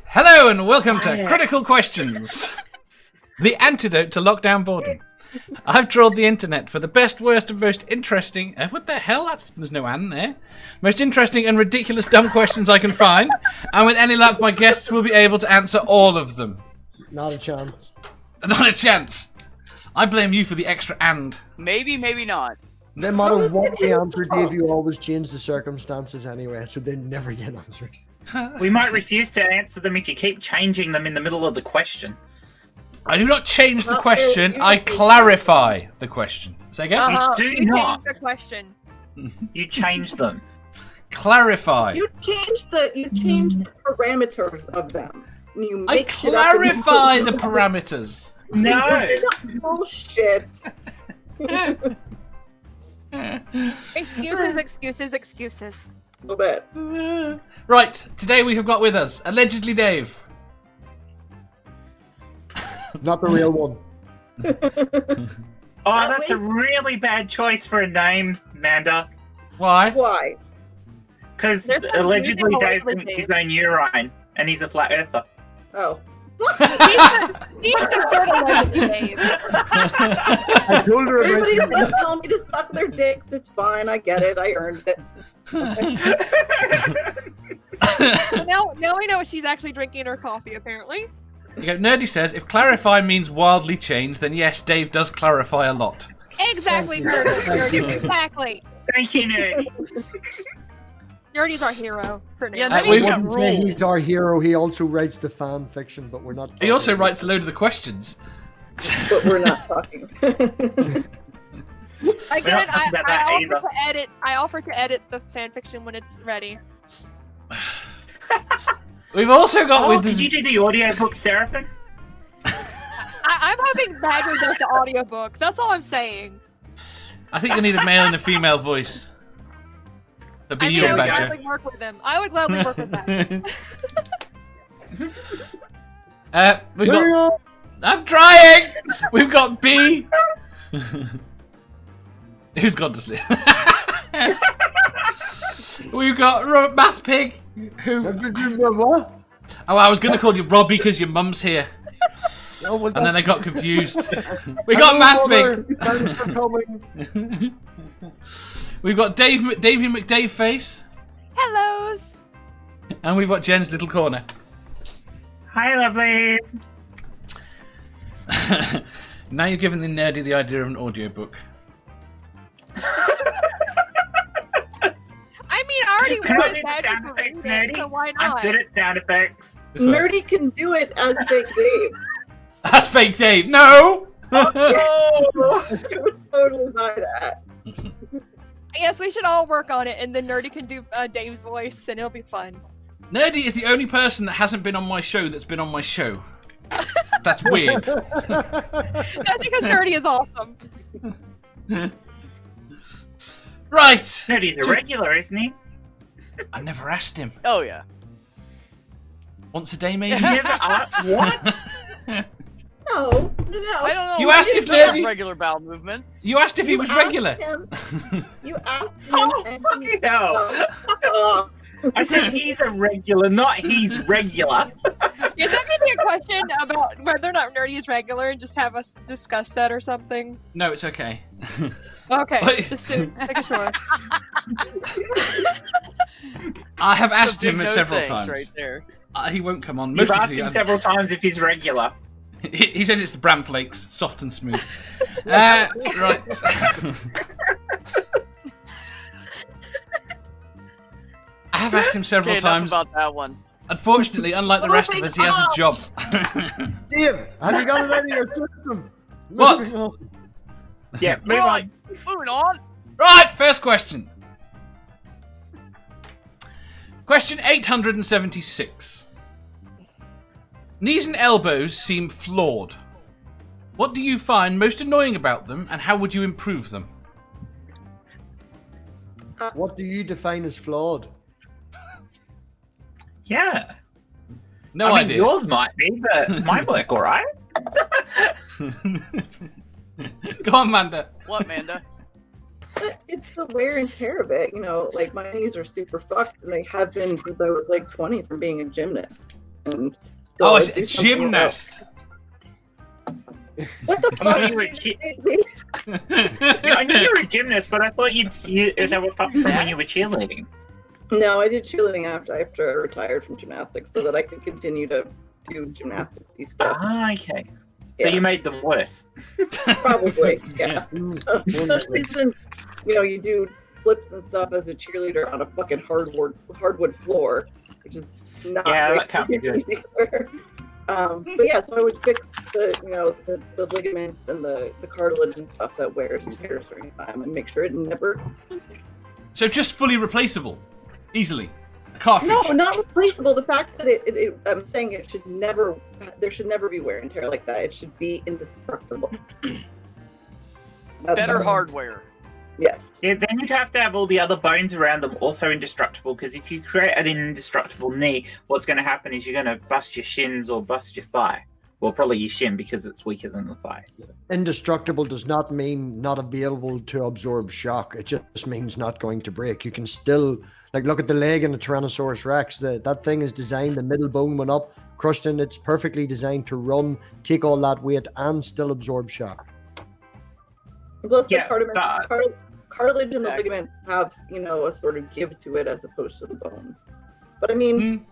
Hello and welcome to Critical Questions, the antidote to lockdown boredom. I've trawled the internet for the best, worst, and most interesting. What the hell? There's no "and" there. Most interesting and ridiculous dumb questions I can find, and with any luck, my guests will be able to answer all of them. Not a chance. Not a chance. I blame you for the extra "and." Maybe, maybe not. No matter what we answer, Dave, you always change the circumstances anyway, so they never get answered. We might refuse to answer them if you keep changing them in the middle of the question. I do not change the question, I clarify the question. Say again? You do not. Change the question. You change them. Clarify. You change the parameters of them. You I mix it up and clarify the parameters. No. Bullshit. Excuses. A little bit. Right, today we have got with us, allegedly Dave. Not the real one. Oh, that's a really bad choice for a name, Manda. Why? Why? Because There's some allegedly really Dave horrible drinks his own urine, and he's a flat earther. Oh. She's the third allegedly Dave. I told her Everybody's about gonna tell me to suck their dicks. It's fine. I get it. I earned it. Now we know what she's actually drinking in her coffee, apparently. You go, Nerdy says, if clarify means wildly change, then yes, Dave does clarify a lot. Exactly, Nerdy. Exactly. Thank you, Nerdy. Nerdy's our hero for now. Yeah, I we've got wouldn't say rules. he's our hero. He also writes the fan fiction, but we're not. He also writes a load of the questions. But we're not talking. Again, talking about that I offer to edit the fanfiction when it's ready. We've also got with Could us... you do the audiobook, Seraphim? I'm having bad results to audiobook. That's all I'm saying. I think you need a male and a female voice. That'd be I you mean, and I would Badger. gladly work with them. I would gladly work with them. We've got... I'm trying! We've got B. Who's gone to sleep? We've got MathPig. Who? What? Oh, I was going to call you Robbie because your mum's here. Oh, well, And then I that's- got confused. We got Hello, MathPig. Mother. Thanks for coming. We've got Davey McDave Face. Hellos. And we've got Jen's Little Corner. Hi, lovelies. Now you've given the nerdy the idea of an audiobook. I mean, I already Can I wanted do the Badger sound to effects, read Nerdy? it, so why I'm not? good at sound effects. This way. Nerdy can do it as Big Dave. That's fake Dave. No! Oh! I would totally buy that. Yes, we should all work on it, and then Nerdy can do Dave's voice, and it'll be fun. Nerdy is the only person that hasn't been on my show that's been on my show. That's weird. That's because Nerdy is awesome. Right. Nerdy's a regular, isn't he? I never asked him. Oh yeah. Once a day, maybe? Did you ever ask? What? No. I don't know. You I asked just if don't have Nerdy- regular bowel movement. You asked if he was regular. You asked him. Oh, and fucking he- hell. I said he's a regular, not he's regular. Is that gonna be a question about whether or not Nerdy is regular, and just have us discuss that or something? No, it's okay. Okay, Wait. just to make sure. I have asked Some him big no several thanks times. right there. He won't come on. You've Most of asked the him several times if he's regular. He said it's the bran flakes, soft and smooth. Right. I have asked him several Okay, enough times. about that one. Unfortunately, unlike the rest of us, he has a job. Dave, have you got it out of your system? What? Moving on. Yeah, move on. Moving on. Right, first question. Question 876. Knees and elbows seem flawed. What do you find most annoying about them, and how would you improve them? What do you define as flawed? Yeah. No I mean, idea. yours might be, but mine work all right. Go on, Manda. What, Manda? it's the wear and tear of it. You know, like my knees are super fucked, and they have been since I was like 20 from being a gymnast. And so Oh, I it's do a something about- gymnast. What the I thought you fuck? were a kid. I knew you were a gymnast, but I thought you they were fucked from when you were cheerleading. No, I did cheerleading after I retired from gymnastics so that I could continue to do gymnastics stuff. Ah, okay. So Yeah. you made them worse. Probably, yeah. Mm, Especially since, you know, you do flips and stuff as a cheerleader on a fucking hardwood floor, which is not Yeah, great that can't be good. either. But yeah, so I would fix the ligaments and the cartilage and stuff that wears and tears during time and make sure it never. So just fully replaceable, easily. A cartridge. No, not replaceable. The fact that I'm saying there should never be wear and tear like that. It should be indestructible. That's Better all. hardware. Yes. Yeah, then you'd have to have all the other bones around them also indestructible, because if you create an indestructible knee, what's going to happen is you're going to bust your shins or bust your thigh. Well, probably your shin because it's weaker than the thigh. So. Indestructible does not mean not available to absorb shock. It just means not going to break. You can still, like, look at the leg in the Tyrannosaurus Rex. That thing is designed, the middle bone went up, crushed in. It's perfectly designed to run, take all that weight, and still absorb shock. Plus, Yeah, the cartilage and the Exactly. ligaments have, you know, a sort of give to it as opposed to the bones. But I mean,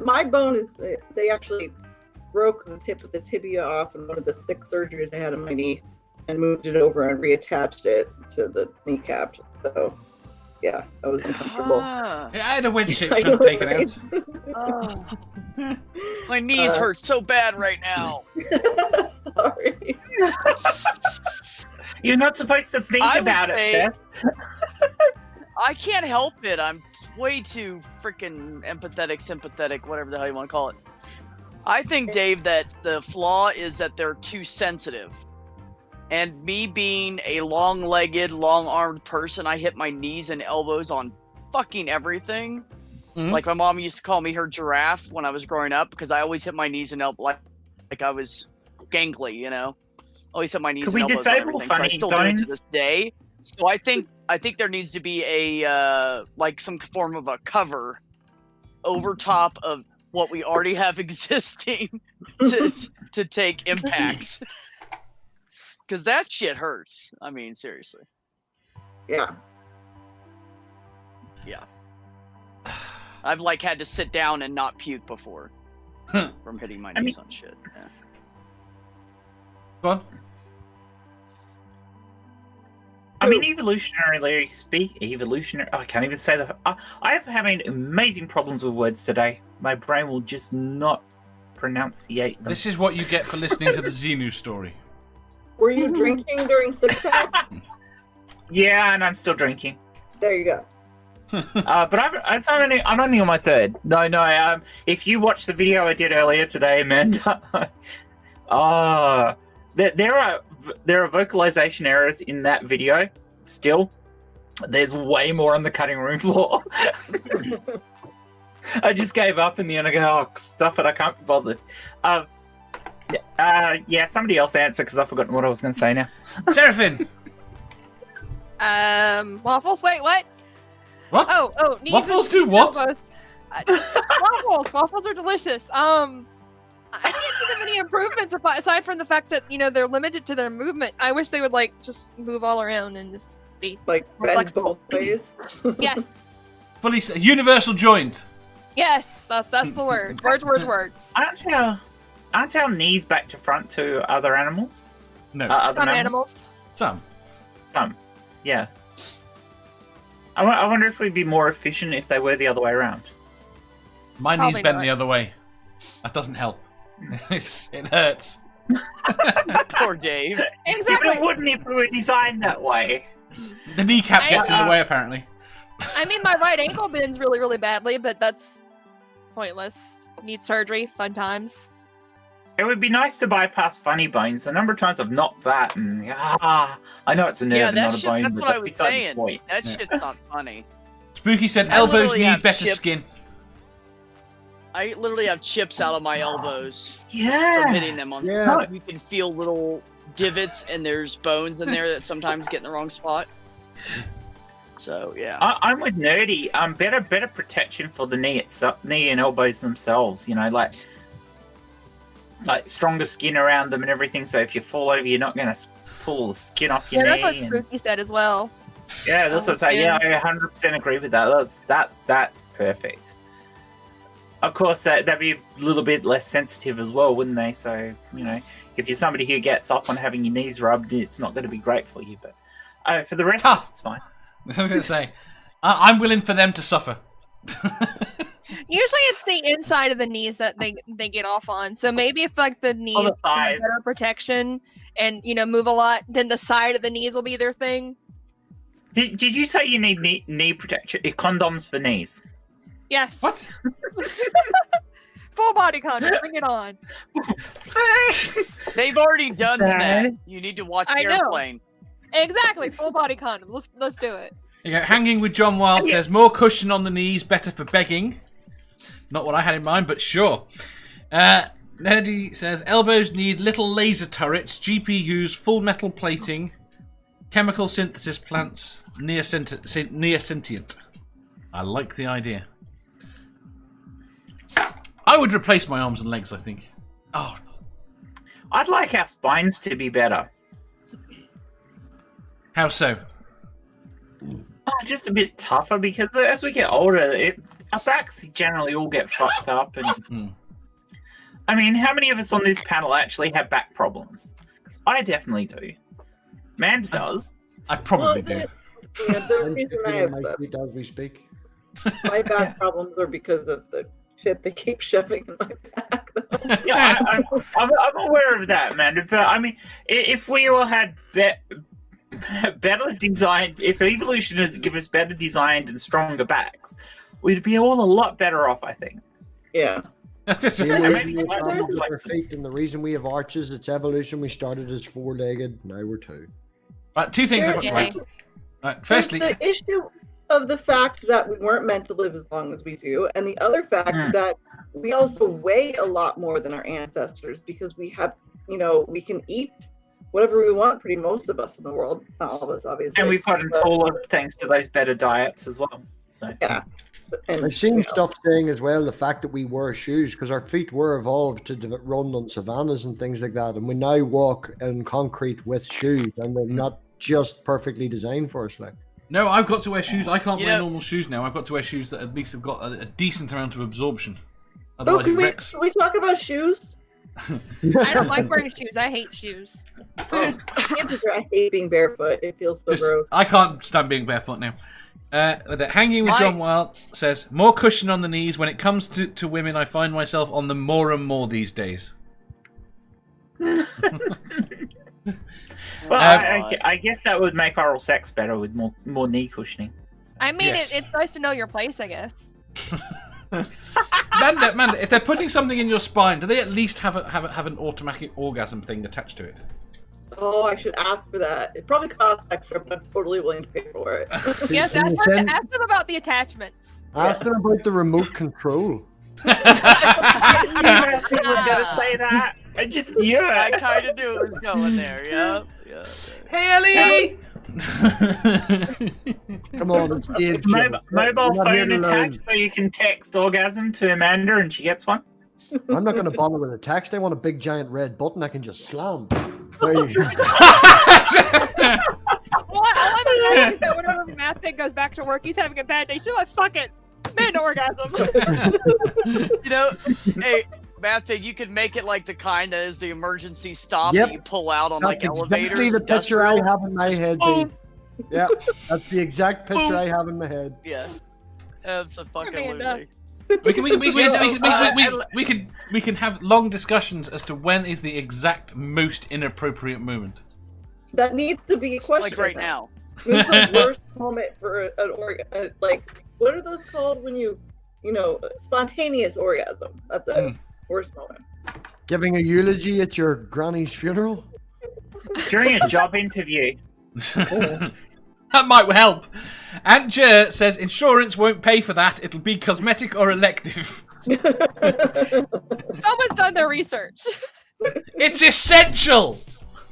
my bone is, they actually broke the tip of the tibia off in one of the 6 surgeries I had on my knee and moved it over and reattached it to the kneecap. So, yeah, that was uncomfortable. Ah, Yeah, I had a wedge I know, taken right? out. my knees hurt so bad right now. Sorry. You're not supposed to think I would about say- it, Beth. I can't help it. I'm way too freaking empathetic, sympathetic, whatever the hell you want to call it. I think, Dave, that the flaw is that they're too sensitive. And me being a long-legged, long-armed person, I hit my knees and elbows on fucking everything. Mhm. Like my mom used to call me her giraffe when I was growing up because I always hit my knees and elbows like I was gangly, you know. Always hit my knees Could and we elbows on disable everything. So I funny still do it to bones? this day. So I think there needs to be a like some form of a cover over top of what we already have existing to take impacts. Because that shit hurts. I mean, seriously. Yeah. I've like had to sit down and not puke before from hitting my knees on shit. Yeah. Go on. I mean, evolutionary. I can't even say that. I'm having amazing problems with words today. My brain will just not pronunciate them. This is what you get for listening to the Xenu story. Were you drinking during 6 pack? Yeah, and I'm still drinking. There you go. But I'm only on my 3rd. No. If you watch the video I did earlier today, Amanda, there are vocalization errors in that video. Still, there's way more on the cutting room floor. I just gave up in the end. I go, oh, stuff it. I can't be bothered. Yeah, somebody else answer because I've forgotten what I was going to say now. Seraphim! Waffles? Wait, what? What? Oh, knees Waffles and do knees what? and elbows. Waffles are delicious. I can't think of any improvements aside from the fact that, you know, they're limited to their movement. I wish they would, like, just move all around and just be Like, more bend flexible. both ways. Yes. Fully universal joint. Yes, that's the word. Words. Aren't our knees back to front to other animals? No. Other Some mammals? animals. Some. Yeah. I wonder if we'd be more efficient if they were the other way around. My knees Probably bent not. the other way. That doesn't help. It hurts. Poor Dave. Yeah, but Exactly. it wouldn't if we were designed that way. The kneecap gets in the way, apparently. I mean, my right ankle bends really, really badly, but that's pointless. Need surgery. Fun times. It would be nice to bypass funny bones. The number of times I've knocked that and I know it's a nerve Yeah, and that not a shit, bone, that's but what I that's was beside the saying. point. That Yeah. shit's not funny. Spooky said I elbows literally need have better chipped- skin. I literally have chips out of my elbows from Yeah. hitting them on. Yeah. You can feel little divots and there's bones in there that sometimes get in the wrong spot. So yeah. I'm with Nerdy. Better protection for the knee and elbows themselves. Like stronger skin around them and everything. So if you fall over, you're not going to pull the skin off your knee. That's what Spooky said as well. Yeah, that's what I'm saying. Yeah, I 100% agree with that. That's perfect. Of course, that'd be a little bit less sensitive as well, wouldn't they? So if you're somebody who gets off on having your knees rubbed, it's not going to be great for you. But for the rest of us, it's fine. I was going to say, I'm willing for them to suffer. Usually it's the inside of the knees that they get off on. So maybe if like the knees the thighs. have better protection and move a lot, then the side of the knees will be their thing. Did you say you need knee protection? Condoms for knees? Yes. What? Full body condom. Bring it on. They've already done that. You need to watch I know. Airplane. Exactly. Full body condom. Let's do it. You go, Hanging with John Wild says, more cushion on the knees, better for begging. Not what I had in mind, but sure. Nerdy says, elbows need little laser turrets, GPUs, full metal plating, chemical synthesis plants, near sentient. I like the idea. I would replace my arms and legs, I think. Oh, I'd like our spines to be better. how so? Just a bit tougher, because as we get older, our backs generally all get fucked up. And I mean, how many of us on this panel actually have back problems? Because I definitely do. Amanda does. I probably do. Yeah, the I'm reason I sticking in have my seat as we speak. my back problems are because of the shit they keep shoving in my back. Yeah, I'm aware of that, Amanda. But I mean, if we all had better designed, if evolution had given us better designed and stronger backs, we'd be all a lot better off, I think. Yeah. That's See, it. we maybe have it's problems with our flexible. feet, and the reason we have arches, it's evolution. We started as four-legged, now we're two. Right, two things I've got to Yeah. add. Right, firstly, There's the issue of the fact that we weren't meant to live as long as we do, and the other fact that we also weigh a lot more than our ancestors, because we have, we can eat whatever we want, pretty most of us in the world. Not all of us, obviously. And we've gotten taller thanks to those better diets as well. So Yeah. And, I've seen stuff saying as well the fact that we wear shoes, because our feet were evolved to run on savannas and things like that, and we now walk in concrete with shoes, and they're not just perfectly designed for us. Like, no, I've got to wear shoes. I can't wear normal shoes now. I've got to wear shoes that at least have got a decent amount of absorption. Otherwise, can it wrecks. we talk about shoes? I don't like wearing shoes. I hate shoes. I hate being barefoot. It feels so gross. I can't stand being barefoot now. Hanging with John Wild says, more cushion on the knees. When it comes to women, I find myself on them more and more these days. Well, I guess that would make oral sex better with more knee cushioning. I mean, Yes. it's nice to know your place, I guess. Manda, if they're putting something in your spine, do they at least have an automatic orgasm thing attached to it? Oh, I should ask for that. It probably costs extra, but I'm totally willing to pay for it. Yes, Can ask you send- them about the attachments. ask them about the remote control. I knew was going to say that. I just knew I it. kind of knew it was going there. Yeah. Hey, Ellie! Come on, it's Dave. Mobile We're not here phone to learn. attached so you can text orgasm to Amanda and she gets one. I'm not going to bother with a text. I want a big giant red button I can just slam. There you go. All I'm saying is that whenever MathPig goes back to work, he's having a bad day. She's like, fuck it. Mid orgasm. Hey, MathPig, you could make it like the kind that is the emergency stop Yep. that you pull out on That's like elevators. exactly the picture I have in my head. Boom. Dave. Yeah, that's the exact picture I have in my head. Yeah. That's a fucking Amanda. We can have long discussions as to when is the exact most inappropriate moment. That needs to be a question. like right now. When's the worst moment for an orgasm? Like, what are those called when spontaneous orgasm? That's a worst moment. Giving a eulogy at your granny's funeral? During a job interview. That might help. Aunt Jer says insurance won't pay for that. It'll be cosmetic or elective. Someone's done their research. It's essential.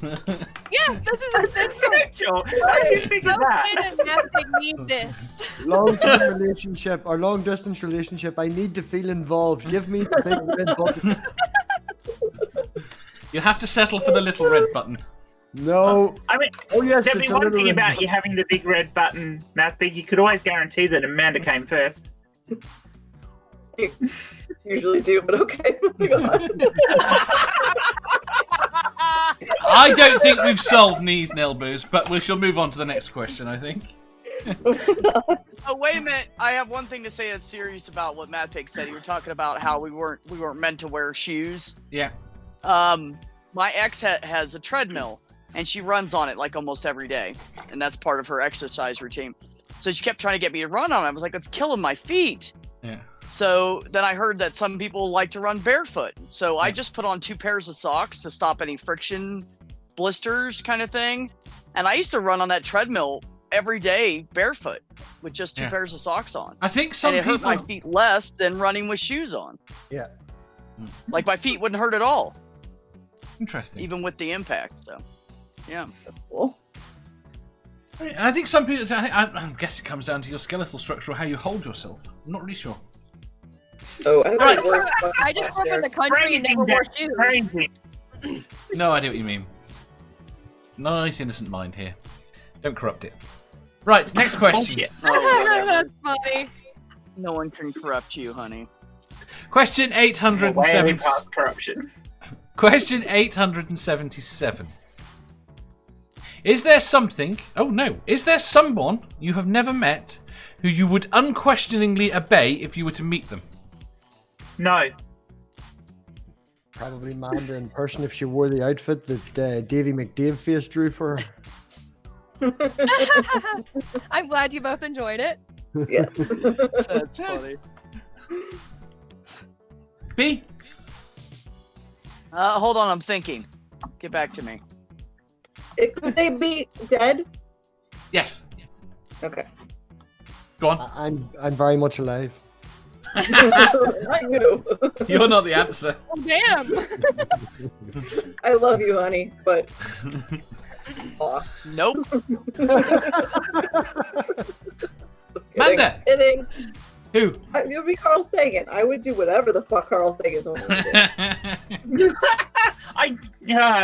Yes, this is essential. Essential. How do you figure No that? kid and MathPig need this. Long-term relationship or long-distance relationship. I need to feel involved. Give me the big red button. You have to settle for the little red button. No. I mean, Oh, yes, there'd it's be a one little thing red about button. you having the big red button, MathPig. You could always guarantee that Amanda came first. Usually do, but okay. I don't think we've solved knees and elbows, but we shall move on to the next question, I think. Oh, wait a minute. I have one thing to say that's serious about what MathPig said. You were talking about how we weren't meant to wear shoes. Yeah. My ex has a treadmill, and she runs on it like almost every day, and that's part of her exercise routine. So she kept trying to get me to run on it. I was like, "It's killing my feet." Yeah. So then I heard that some people like to run barefoot. So I just put on 2 pairs of socks to stop any friction, blisters kind of thing. And I used to run on that treadmill every day barefoot with just 2 pairs of socks on. I think some and it hurt people... my feet less than running with shoes on. Yeah. Like my feet wouldn't hurt at all, Interesting. even with the impact. So, yeah. Cool. I think some people... I guess it comes down to your skeletal structure or how you hold yourself. I'm not really sure. Oh, Right. I just grew up in the country and never wore shoes. Crazy. No idea what you mean. Nice innocent mind here. Don't corrupt it. Right, next question. Bullshit. Oh, That's funny. no one can corrupt you, honey. Question Way 807. past corruption. Question 877. Is there something... Oh, no. Is there someone you have never met who you would unquestioningly obey if you were to meet them? No. Probably Amanda in person if she wore the outfit that Davy McDave face drew for her. I'm glad you both enjoyed it. Yeah. That's funny. B? Hold on, I'm thinking. Get back to me. Could they be dead? Yes. Okay. Go on. I'm very much alive. I knew. You're not the answer. Oh, damn. I love you, honey, but. Aw. Nope. Amanda! Kidding. Who? It would be Carl Sagan. I would do whatever the fuck Carl Sagan told me to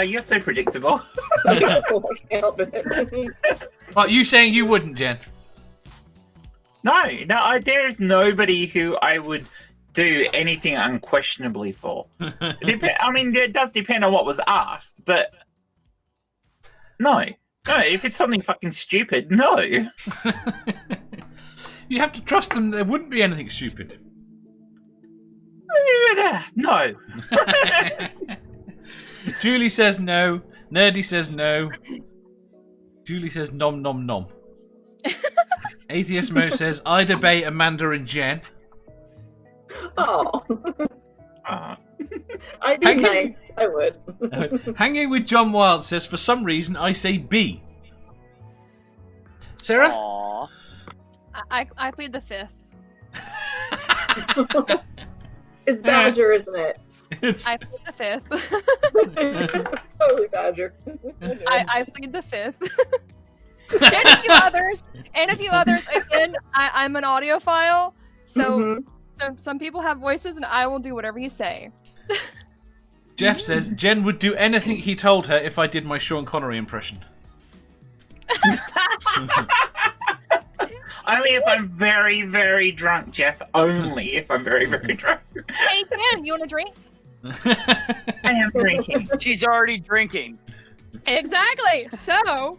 You're so predictable. do. I can't help it. What, you saying you wouldn't, Jen? No, there is nobody who I would do anything unquestionably for. I mean, it does depend on what was asked, but no, if it's something fucking stupid, no. You have to trust them. There wouldn't be anything stupid. No. Julie says no. Nerdy says no. Julie says nom nom nom. Atheist Mo says I'd obey Amanda and Jen. Oh. Uh, I'd be nice. I would. Hanging with John Wild says for some reason I say B. Sarah? Aww. I plead the fifth. It's Badger, isn't it? It's... I plead the fifth. It's totally Badger. I plead the fifth. And a few others. Again, I'm an audiophile, so some people have voices, and I will do whatever you say. Jeff says Jen would do anything he told her if I did my Sean Connery impression. Only if I'm very, very drunk, Jeff. Only if I'm very, very drunk. Hey, Jen, you want a drink? I am drinking. She's already drinking. Exactly. So.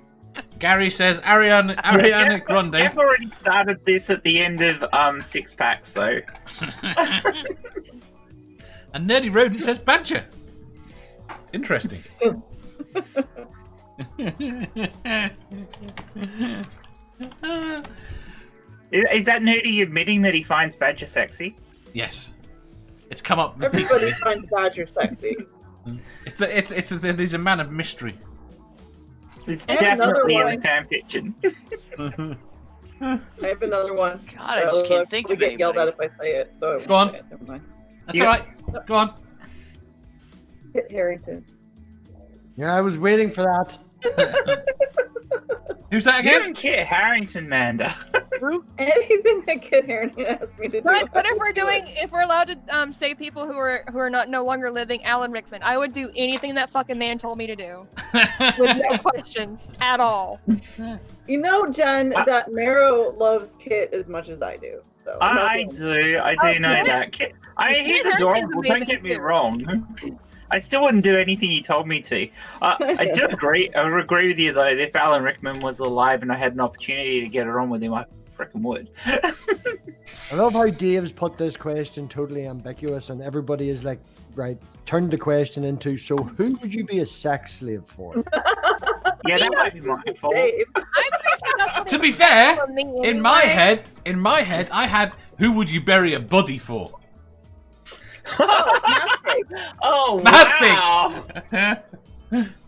Gary says Ariana Grande. Jeff already started this at the end of Six Pack, so. And Nerdy Rodent says Badger. Interesting. Is that Nerdy admitting that he finds Badger sexy? Yes. It's come up Everybody repeatedly. finds Badger sexy. He's a man of mystery. It's I have another definitely in one. the fan fiction. I have another one. God, I just can't think I'll of get yelled at anybody. if I say it. So I Go on. won't say it. Never mind. That's Yeah. alright. Go on. Kit Harington. Yeah, I was waiting for that. Who's that You again? and Kit Harrington, Manda. Anything that Kit Harrington asked me to do. But if we're allowed to say people who are not no longer living, Alan Rickman, I would do anything that fucking man told me to do with no questions at all. You know, Jen, that Marrow loves Kit as much as I do. So I do know that. Kit, he's Kit adorable. Harrington's Don't get me amazing, too. wrong. I still wouldn't do anything he told me to. I do agree. I would agree with you though. If Alan Rickman was alive and I had an opportunity to get it on with him, I freaking would. I love how Dave's put this question totally ambiguous, and everybody is like, right, turned the question into, so who would you be a sex slave for? Yeah, that might be my fault. Dave. To be fair, in my head, I had, who would you bury a body for? Oh, MathPig. wow!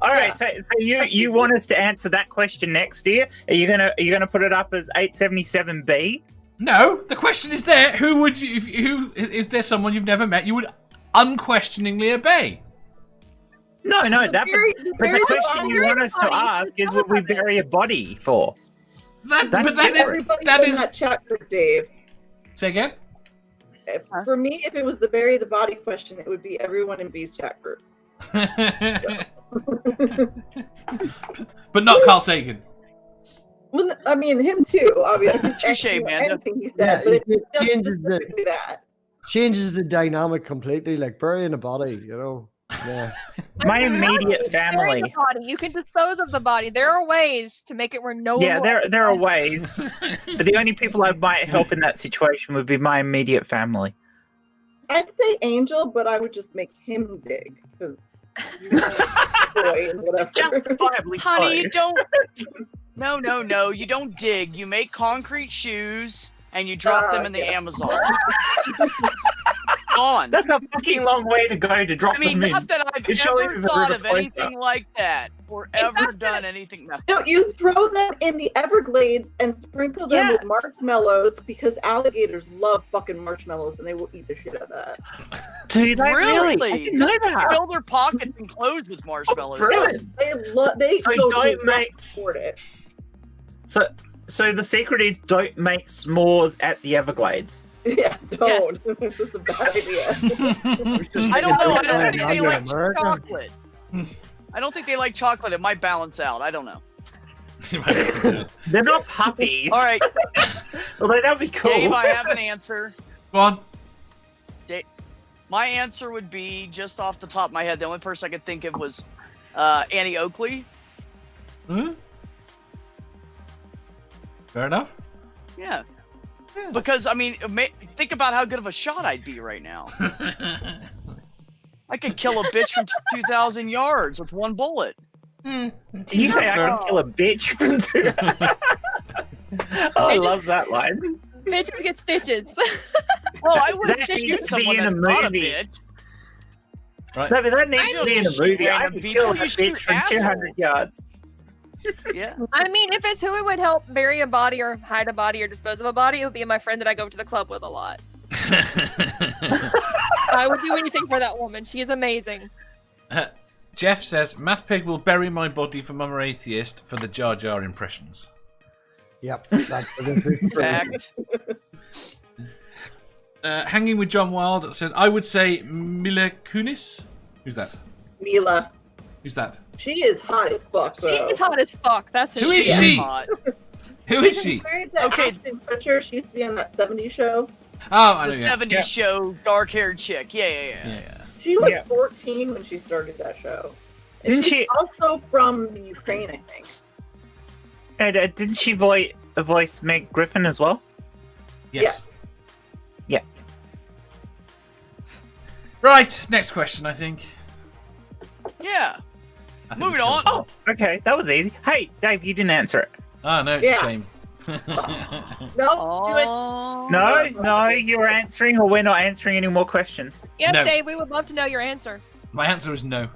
All right, so you want us to answer that question next year? Are you gonna put it up as 877B? No, the question is there. Who would you? Who is there? Someone you've never met? You would unquestioningly obey. No, that. But the question body. you want us to ask is, would we bury a body for? Everybody that in is. that chat group, Dave. Say again. For me, if it was the bury the body question, it would be everyone in B's chat group. But not Carl Sagan. Well, I mean, him too, obviously. Touche, man. Anything he said, but it it's just changes the- specifically that. Changes the dynamic completely, like burying a body, you know? Yeah. My immediate Bury family. the body. You can dispose of the body. There are ways to make it where no Yeah, one. there are ways, but the only people I might help in that situation would be my immediate family. I'd say Angel, but I would just make him dig, because boy and whatever. Justifiably Honey, so. you don't. No. You don't dig. You make concrete shoes and you drop them in the Amazon. Gone. That's a fucking long way to go to drop I mean, them in. not that I've It surely ever is a thought river of anything closer. like that or ever done anything. No. No, you throw them in the Everglades and sprinkle them with marshmallows, because alligators love fucking marshmallows and they will eat the shit out of that. Dude, I Really? I didn't know that. Fill their pockets and clothes with marshmallows. Brilliant. They So go don't to make- afford it. So the secret is, don't make s'mores at the Everglades. Yeah, don't. This is a bad idea. I don't know. I don't Yeah, think they yeah, like America. chocolate. I don't think they like chocolate. It might balance out. I don't know. They're not puppies. All right, Although that would be cool. Dave, I have an answer. Go on. My answer would be, just off the top of my head, the only person I could think of was Annie Oakley. Fair enough. Yeah. Because, I mean, think about how good of a shot I'd be right now. I could kill a bitch from 2,000 yards with one bullet. Did you say I can kill a bitch from two? Oh, I love that line. Bitches get stitches. Well, I wouldn't That shoot needs to be someone in a that's not a movie. bitch. Right. No, but that needs to be in a movie. I random could people. kill a You shoot bitch from 200 assholes. yards. Yeah. I mean, if it's who it would help bury a body or hide a body or dispose of a body, it would be my friend that I go to the club with a lot. I would do anything for that woman. She is amazing. Jeff says, MathPig will bury my body for Momma Atheist for the Jar Jar impressions. Yep. That's Fact. Hanging with John Wild said, I would say Mila Kunis. Who's that? Mila. Who's that? She is hot as fuck, She though. is hot as fuck. That's Who is she? Who is she? Married to Okay. Ashton Kutcher. She used to be on that 70s show. Oh, I know. The Yeah. 70s show, dark-haired chick. Yeah. She was Yeah. 14 when she started that show. And Didn't she's she- also from the Ukraine, I think. And didn't she voice Meg Griffin as well? Yes. Yeah. Right. Next question, I think. Yeah. I think Moving we on. covered Oh, okay. That was easy. Hey, Dave, you didn't answer it. it. Oh, no, it's Yeah. a shame. No, do it. Oh. No, you're answering, or we're not answering any more questions. Yes, No. Dave, we would love to know your answer. My answer is no.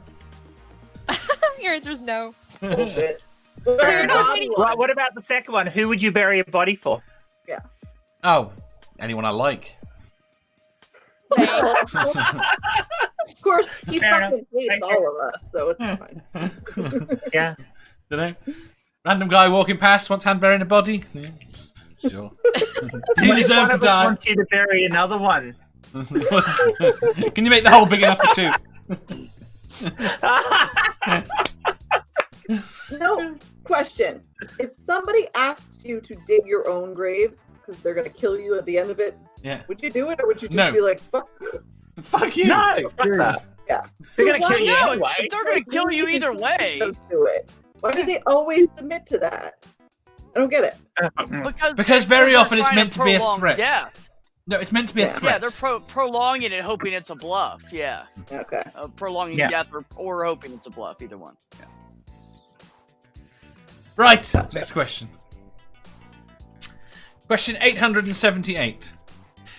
Your answer is no. Bullshit. So you're not dating- Right, what about the second one? Who would you bury a body for? Oh, anyone I like. Of course, He Fair enough. fucking hates all of us, so it's fine. Yeah. Don't know. Random guy walking past wants hand burying a body. Yeah, sure. He What if one deserved to of us die. wants you to bury another one? Can you make the hole big enough for two? No question. If somebody asks you to dig your own grave because they're gonna kill you at the end of it, Yeah. would you do it, or would you just No. be like, "Fuck you"? Fuck you. No, fuck that. Yeah. They're gonna Why kill you No, anyway. they're gonna kill you either way. Let's do it. Why do they always submit to that? I don't get it. Because very they're often it's trying meant to be a prolong- threat. Yeah, No, it's meant to be a Yeah. threat. yeah, they're prolonging it, hoping it's a bluff. Yeah, Okay. prolonging Yeah. death or hoping it's a bluff. Either one. Yeah. Right, next question. Question 878.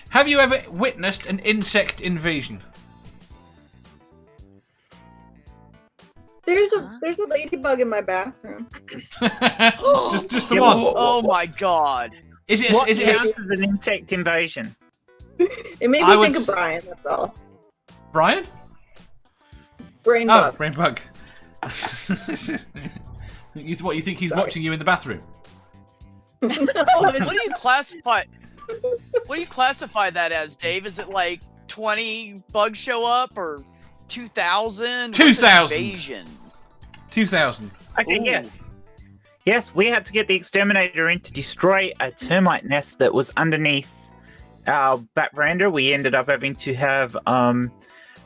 Have you ever witnessed an insect invasion? There's a ladybug in my bathroom. just the Yeah, one. Oh my god. Is it? What Is it? counts as an insect invasion? It made I me would think of s- Brian. That's all. Brian? Brain Oh, bug. brain bug. What you think he's Sorry. watching you in the bathroom? What do you classify? What do you classify that as, Dave? Is it like 20 bugs show up or 2,000? 2,000. Invasion. 2000. Okay, Ooh. yes. Yes, we had to get the exterminator in to destroy a termite nest that was underneath our back veranda. We ended up having to have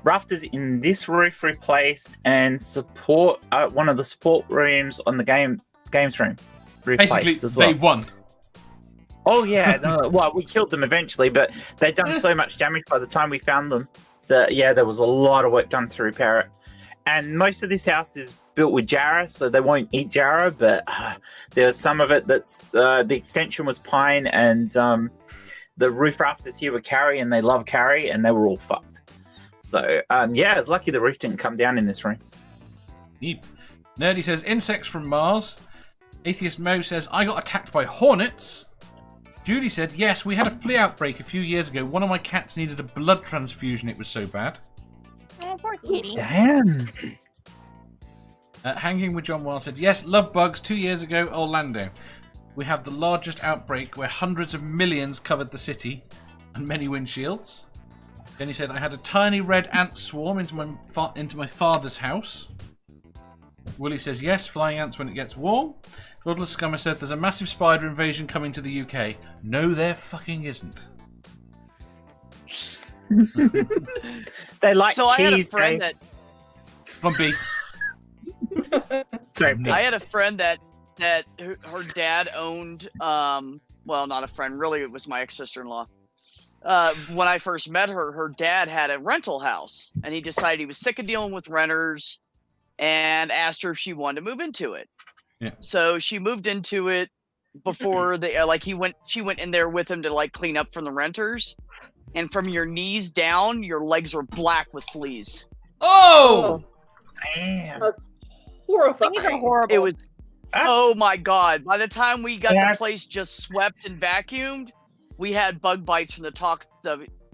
rafters in this roof replaced and support one of the support rooms on the games room replaced Basically, as well. they won. Oh yeah, no, well we killed them eventually, but they'd done so much damage by the time we found them that yeah, there was a lot of work done to repair it. And most of this house is built with jarrah, so they won't eat jarrah, but there's some of it that's the extension was pine, and the roof rafters here were carry, and they love carry, and they were all fucked. So yeah, it's lucky the roof didn't come down in this room. Yep. Nerdy says insects from Mars. Atheist Mo says I got attacked by hornets. Julie said yes, we had a flea outbreak a few years ago. One of my cats needed a blood transfusion. It was so bad. Oh, poor kitty. Damn. Hanging with John Wild said yes, love bugs. 2 years ago, Orlando. We have the largest outbreak where hundreds of millions covered the city and many windshields. Then he said I had a tiny red ant swarm into my father's house. Willie says yes, flying ants when it gets warm. Godless Scummer said there's a massive spider invasion coming to the UK. No, there fucking isn't. They like So I had a cheese, friend Dave. Come on, B. Sorry, No. I had a friend that her dad owned. Well, not a friend, really. It was my ex-sister-in-law. When I first met her, her dad had a rental house, and he decided he was sick of dealing with renters, and asked her if she wanted to move into it. Yeah. So she moved into it before she went in there with him to like clean up from the renters, and from your knees down, your legs were black with fleas. Oh! Damn. Horrifying. Things are horrible. It was. That's- Oh my god! By the time we got Yeah. the place just swept and vacuumed, we had bug bites from the top,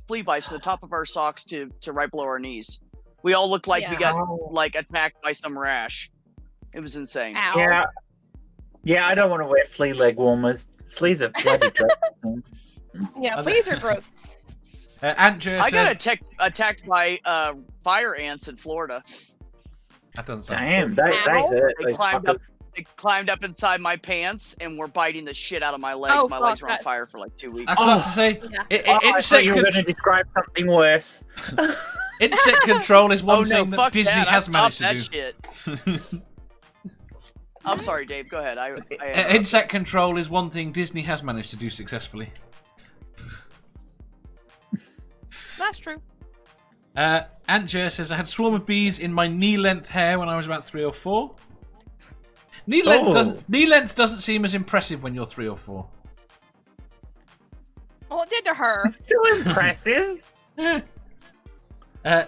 flea bites from the top of our socks to right below our knees. We all looked like we Yeah. got like attacked by some rash. It was insane. Ow. Yeah. Yeah, I don't want to wear flea leg warmers. Fleas are bloody dreadful things. Yeah, fleas are gross. Aunt Jo I got said... attacked by fire ants in Florida. That doesn't sound... Damn, they Ow. hurt. They Those climbed up. fuckers. They climbed up inside my pants and were biting the shit out of my legs. Oh, My legs fuck, were on that's- fire for like 2 weeks. I was about to say... Yeah. I thought you were going to describe something worse. Insect control is one Oh no! thing that Fuck Disney that! has I managed stopped to that do. shit. I'm sorry, Dave. Go ahead. I Insect control is one thing Disney has managed to do successfully. That's true. Aunt Jo says I had a swarm of bees in my knee-length hair when I was about 3 or 4. Knee length doesn't seem as impressive when you're 3 or 4. Well, it did to her. Still impressive.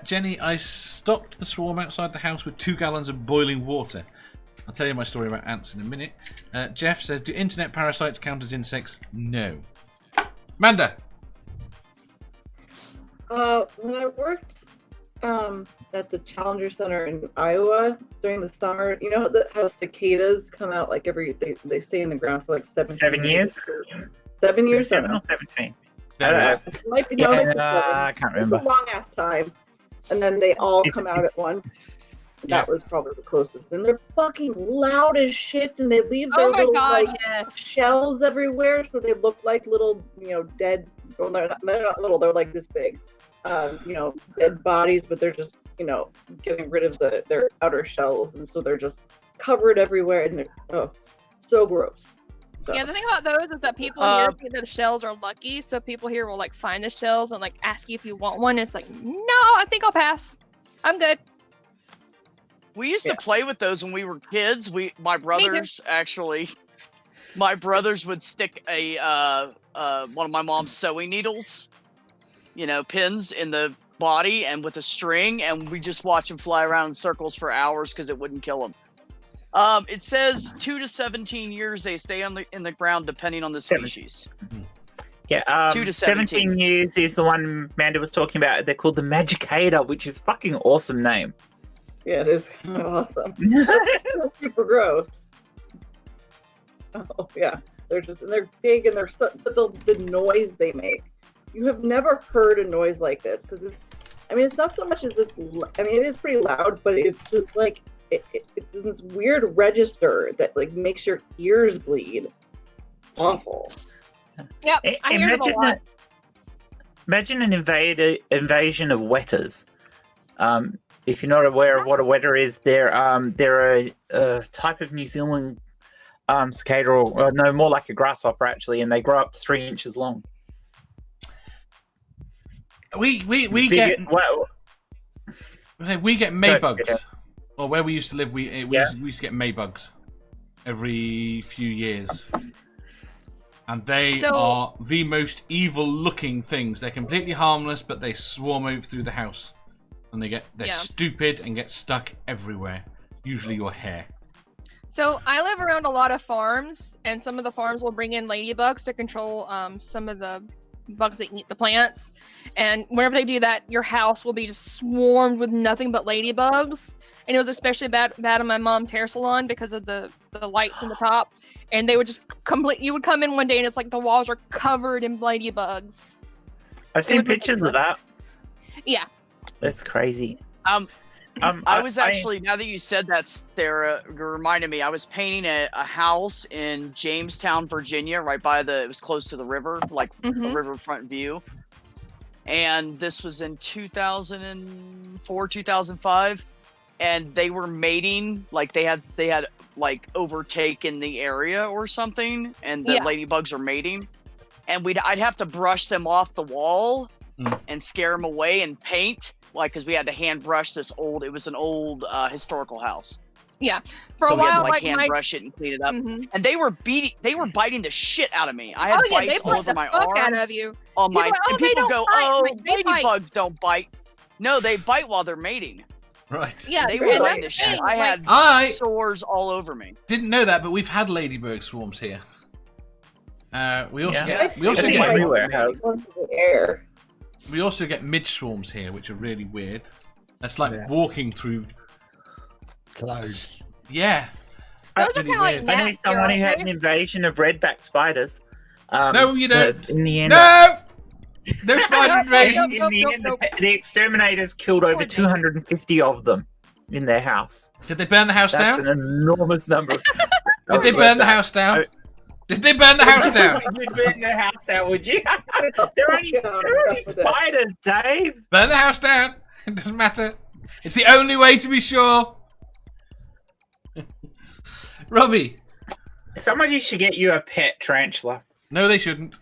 Jenny, I stopped the swarm outside the house with 2 gallons of boiling water. I'll tell you my story about ants in a minute. Jeff says, do internet parasites count as insects? No. Manda. When I worked at the Challenger Center in Iowa during the summer. You know how cicadas come out like they stay in the ground for like 7 years. 7 years. 7 or 17. It might be, no, I can't remember. It's a long ass time, and then they all come out at once. That was probably the closest, and they're fucking loud as shit, and they leave their little shells everywhere, so they look like little, dead. Well, they're not little; they're like this big, dead bodies, but they're just, getting rid of their outer shells, and so they're just covered everywhere, and they're so gross. So. Yeah, the thing about those is that people here think that the shells are lucky, so people here will like find the shells and like ask you if you want one. It's like, no, I think I'll pass. I'm good. We used to play with those when we were kids. My brothers would stick one of my mom's sewing needles, pins in the body and with a string, and we just watch them fly around in circles for hours because it wouldn't kill them. It says 2 to 17 years they stay in the ground depending on the species. Yeah, 2 to 17 years is the one Amanda was talking about. They're called the Magicator, which is a fucking awesome name. Yeah, it is kind of awesome. Super gross. Oh yeah, they're big and but the noise they make. You have never heard a noise like this because it's not so much as this. I mean, it is pretty loud, but it's just like it's this weird register that like makes your ears bleed. Awful. Yep, I hear them a lot. Imagine an invasion of wetters. If you're not aware of what a wetter is, they're a type of New Zealand cicada, or no, more like a grasshopper actually, and they grow up to 3 inches long. We get maybugs, or where we used to live, we used to get maybugs every few years, and they are the most evil-looking things. They're completely harmless, but they swarm over through the house. And they're stupid and get stuck everywhere. Usually your hair. So I live around a lot of farms, and some of the farms will bring in ladybugs to control some of the bugs that eat the plants. And whenever they do that, your house will be just swarmed with nothing but ladybugs. And it was especially bad in my mom's hair salon because of the lights in the top. And they would just you would come in one day and it's like the walls are covered in ladybugs. I've seen pictures of that. Yeah. That's crazy. I was actually, now that you said that, Sarah, it reminded me, I was painting a house in Jamestown, Virginia, right by it was close to the river, like a riverfront view. And this was in 2004, 2005. And they were mating, like they had like overtaken the area or something. And the ladybugs were mating. And I'd have to brush them off the wall and scare them away and paint. Like, because we had to hand brush it was an old historical house. Yeah. For a while, we had to, like hand brush it and clean it up. And they were biting the shit out of me. I had bites all over my arm. Out of you. And people go, ladybugs don't bite. No, they bite while they're mating. Right. Yeah, they were biting the shit. I had sores all over me. Didn't know that, but we've had ladybug swarms here. We also get air. We also get midge swarms here, which are really weird. That's like walking through clouds. Yeah. Those are kind of like I know someone who had an invasion of redback spiders. No, you don't. In the end, no spider invasions. In the end, the exterminators killed over 250 of them in their house. Did they burn the house down? That's an enormous number. Did they burn the house down? Did they burn the house down? You'd burn the house down, would you? They're only spiders, Dave. Burn the house down. It doesn't matter. It's the only way to be sure. Robbie. Somebody should get you a pet tarantula. No, they shouldn't.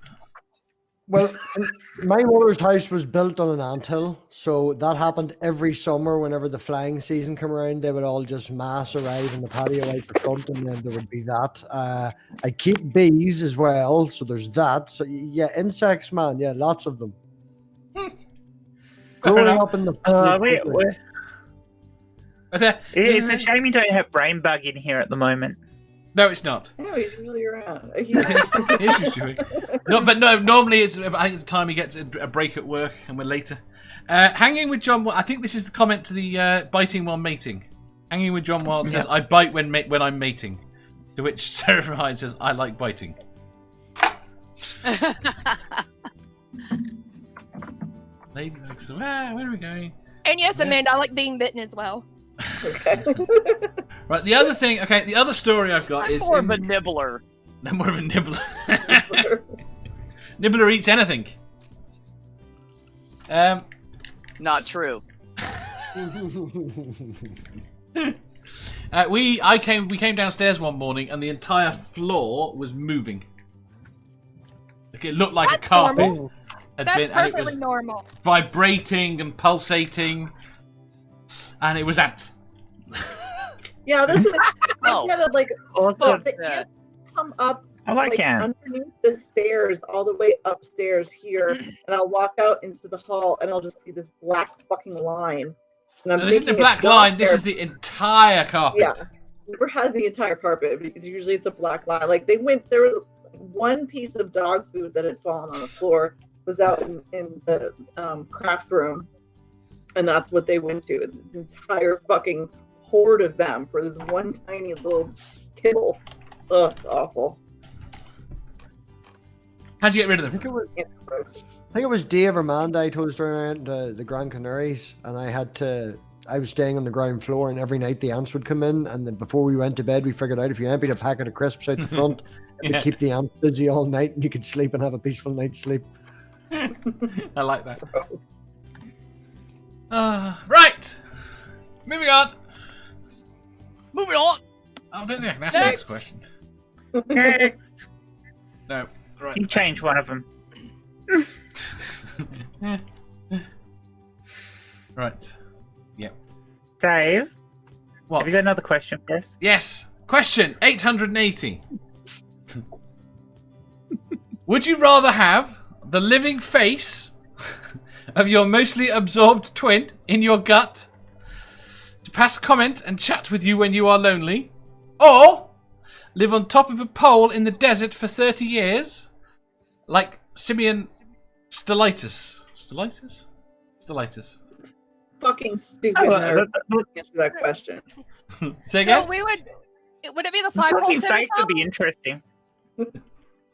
Well, my mother's house was built on an anthill, so that happened every summer. Whenever the flying season came around, they would all just mass arrive in the patio out the front, and then there would be that. I keep bees as well, so there's that. So yeah, insects, man, yeah, lots of them. Growing up in the it's a shame you don't have Brain Bug in here at the moment. No, it's not. No, he's really around. No, but no. Normally, I think it's the time he gets a break at work, and we're later. Hanging with John. I think this is the comment to the biting while mating. Hanging with John Wild says, "I bite when I'm mating." To which Seraphim Hyde says, "I like biting." Ladybugs. Where are we going? And yes, Amanda, I like being bitten as well. Okay. Right. The other thing. Okay. The other story I've got is more of a nibbler. No, more of a nibbler. Nibbler eats anything. Not true. We came downstairs one morning and the entire floor was moving. Like it looked like That's a carpet. normal. Had That's been, and it perfectly was normal. vibrating and pulsating, and it was ants. Yeah, this is Oh. I gotta like Awesome. the ants come up I like ants. underneath the stairs all the way upstairs here, and I'll walk out into the hall and I'll just see this black fucking line. And I'm No, this isn't a thinking black it's not line. This there. is the entire carpet. Yeah. Never had the entire carpet because usually it's a black line. Like there was one piece of dog food that had fallen on the floor was out in the craft room, and that's what they went to. This entire fucking horde of them for this one tiny little kibble. Ugh, it's awful. How'd you get rid of I them? think it was. It's gross. I think it was Dave or Amanda I told us around the Grand Canaries, and I was staying on the ground floor, and every night the ants would come in, and then before we went to bed, we figured out if you emptied a packet of crisps out the front, it would keep the ants busy all night, and you could sleep and have a peaceful night's sleep. I like that. Right. Moving on. Moving on. I don't think I can ask the next question. Next. No. Right. You change one of them. Right. Yep. Dave, What? have you got another question for us? Yes. Question 880. Would you rather have the living face of your mostly absorbed twin in your gut to pass comment and chat with you when you are lonely, or live on top of a pole in the desert for 30 years like Simeon Stylites? Stylites. Fucking stupid. Oh, Never answer that question. Say So again? would it be the the flagpole talking sitter face song? would be interesting.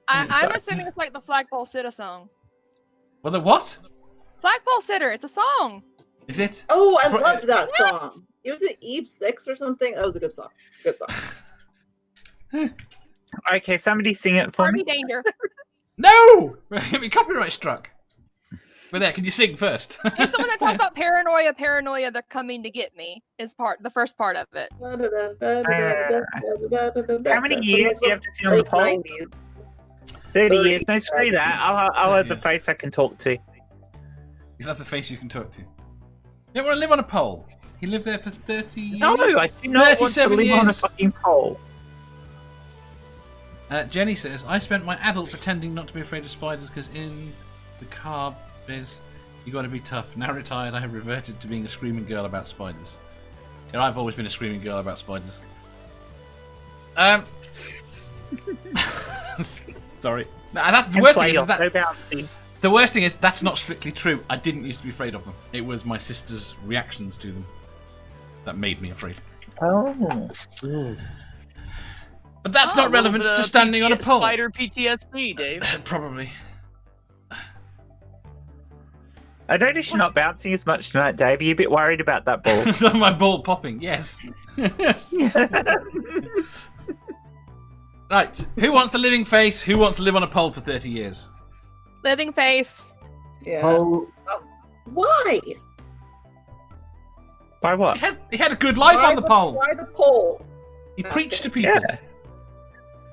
I'm assuming it's like the flagpole sitter song. Well, the what? Flagpole sitter, it's a song. Is it? Oh, I For- loved that Yes! song. It was an Eve 6 or something. That was a good song. Good song. Okay, somebody sing it for Army me. Danger. No! Get me copyright struck. But there, can you sing first? It's the one that talks about paranoia, they're coming to get me, is the first part of it. How many years do you have to see on the Late poll? 90s. 30 years. No, screw that. I'll have the face I can talk to. You'll have the face you can talk to. You don't want to live on a pole. He lived there for 30 years. No, I do not want to 37 live on a years. fucking pole. Jenny says, I spent my adult pretending not to be afraid of spiders because in the car biz, you got to be tough. Now retired, I have reverted to being a screaming girl about spiders. Yeah, I've always been a screaming girl about spiders. Sorry. That's the worst thing is that the worst thing is that's not strictly true. I didn't used to be afraid of them. It was my sister's reactions to them that made me afraid. Oh. But that's not relevant to standing on a pole. Spider PTSD, Dave. Probably. I noticed you're not bouncing as much tonight, Dave. Are you a bit worried about that ball? My ball popping, yes. Right. Who wants the living face? Who wants to live on a pole for 30 years? Living face. Yeah. Oh, Why? By what? He had a good life Why on the pole. Why the pole? He preached to people. Yeah.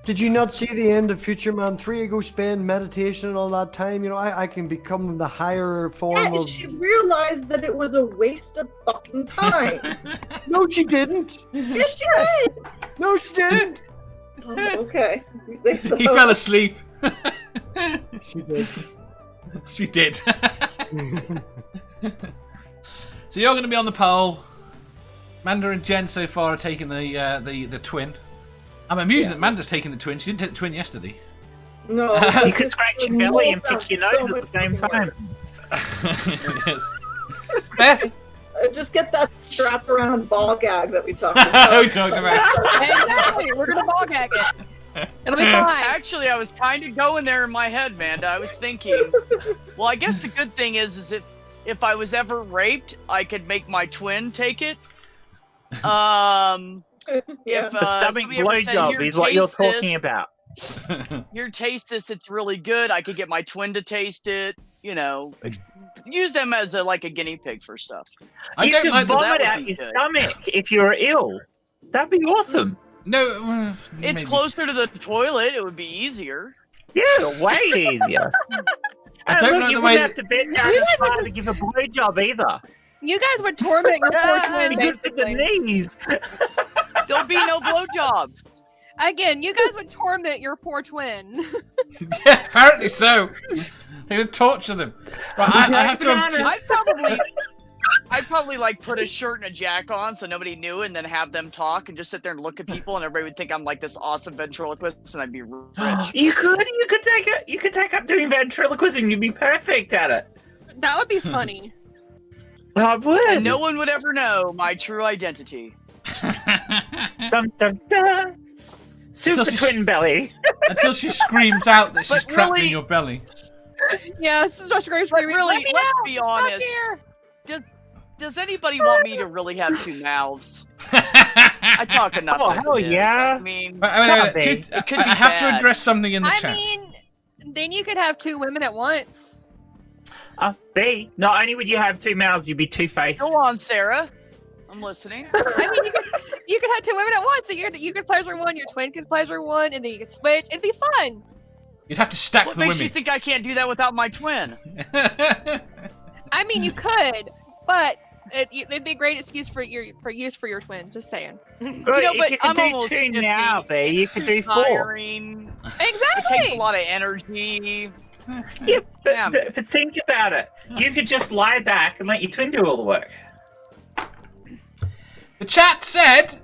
did you not see the end of Future Man 3? I go spend meditation and all that time. You know, I can become the higher form Yeah, and of. she realized that it was a waste of fucking time. No, she didn't. Yes, she did. No, she didn't. Oh, okay. You say so. He fell asleep. She did. She did. So you're going to be on the pole. Manda and Jen so far are taking the twin. I'm amused that Manda's taking the twin. She didn't take the twin yesterday. No, You could scratch your belly and pick your nose at the same time. Yes. Beth? Just get that strapped around ball gag that we talked about. We talked about. Exactly. We're gonna ball gag it. It'll be fine. Actually, I was kind of going there in my head, Amanda. I was thinking, well, I guess the good thing is if I was ever raped, I could make my twin take it. If The stomach somebody ever said, blowjob "Here, is what you're taste this. talking about. Here, taste this. It's really good. I could get my twin to taste it. You know, use them as a guinea pig for stuff. I You don't could like the... that vomit would out be your good. stomach if you're ill. That'd be awesome. No, It's maybe. closer to the toilet. It would be easier. Yeah, way easier. I And don't look, like you the wouldn't way- have to bend down as far to give a blowjob either. You guys would torment your poor twin, Because of the basically. knees. There'll be no blowjobs. Again, you guys would torment your poor twin. Yeah, apparently so. They're gonna torture them. Right, I have to. I'd probably put a shirt and a jack on so nobody knew, and then have them talk and just sit there and look at people, and everybody would think I'm this awesome ventriloquist, and I'd be rich. You could take up doing ventriloquism. You'd be perfect at it. That would be funny. I would. And no one would ever know my true identity. Dun, dun, dun. Super Until she's- twin belly. Until she screams out that she's But trapped in really- your belly. Yeah, this is such a great But story. really, Let me let's out! be Stuck honest. here! Does anybody want me to really have two mouths? I talk enough. Oh, as hell it is. yeah. I mean, Wait, be. It could I be have to bad. address something in the I chat. mean, then you could have two women at once. B. Not only would you have two mouths, you'd be two-faced. go on, Sarah. I'm listening. I mean, you could have two women at once. So you could pleasure one, your twin could pleasure one, and then you could switch. It'd be fun. You'd have to stack What the makes you women. think I can't do that without my twin? I mean, you could, but it'd be a great excuse for your twin. Just saying. But You know, if but you could I'm do almost two 50. now, B, you could do four. Tiring. It Exactly. takes a lot of energy. Yeah, Yeah. but think about it. You could just lie back and let your twin do all the work. The chat said,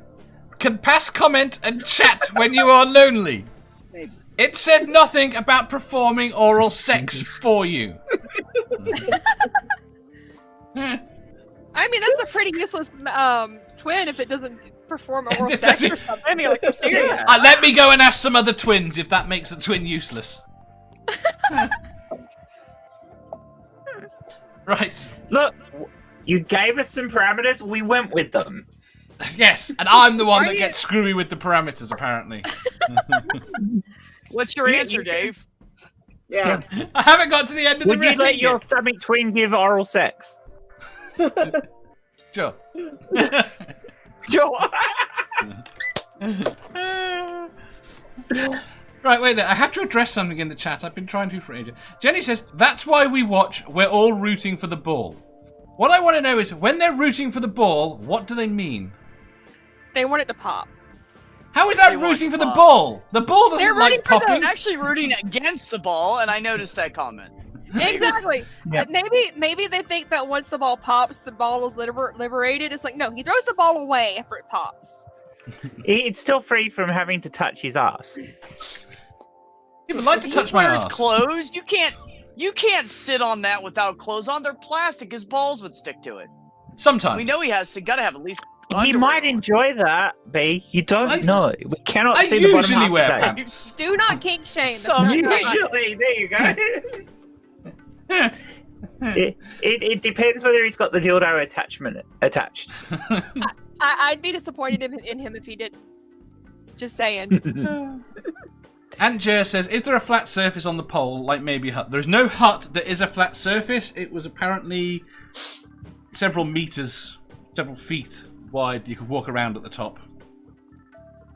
can pass comment and chat when you are lonely. Maybe. It said nothing about performing oral sex for you. I mean, that's a pretty useless twin if it doesn't perform oral Just sex doesn't- or something. I mean, I'm serious. Let me go and ask some other twins if that makes a twin useless. Right. Look, you gave us some parameters, we went with them. Yes, and I'm the one Are that you- gets screwy with the parameters, apparently. What's your Yeah, answer, you- Dave? Yeah. I haven't got to the end of Would the you rating let your yet. stomach twin give oral sex? Sure. Sure. Right, wait, I have to address something in the chat. I've been trying to for ages. Jenny says, that's why we watch We're All Rooting for the Ball. What I want to know is, when they're rooting for the ball, what do they mean? They want it to pop. How is that They want rooting to for the pop. ball? The ball doesn't They're like rooting for the- popping. I'm actually rooting against the ball, and I noticed that comment. Exactly. Yeah. Maybe they think that once the ball pops, the ball is liberated. It's like, no, he throws the ball away after it pops. It's still free from having to touch his ass. He would like to He touch my wears ass. clothes. You can't sit on that without clothes on. They're plastic. His balls would stick to it. Sometimes. We know he gotta have at least. He underwear might on. enjoy that, B. You don't know. We cannot I see the bottom usually half wear of that. pants. Do not kink shame. That's Some- not right. Usually, there you go. it depends whether he's got the dildo attached. I'd be disappointed in him if he did. Just saying. Aunt Jer says, is there a flat surface on the pole, like maybe a hut? There's no hut that is a flat surface. It was apparently several meters, several feet wide. You could walk around at the top.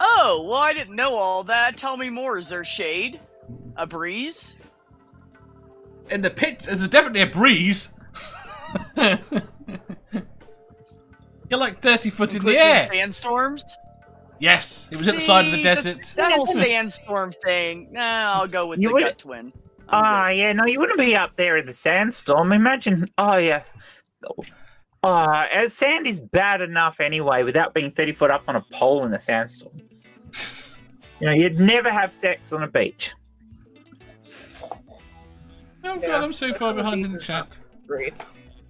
Oh, well, I didn't know all that. Tell me more. Is there shade? A breeze? In the pit, there's definitely a breeze. You're like 30 foot in the Including air. sandstorms? Yes, it was at the side of the See, desert. That whole sandstorm thing. Nah, I'll go with You the would- gut twin. I'm Ah, good. yeah, no, you wouldn't be up there in the sandstorm. Imagine, oh, yeah. As sand is bad enough anyway without being 30 foot up on a pole in a sandstorm. You know, you'd never have sex on a beach. Oh Yeah. god, I'm so far behind in the chat. Great.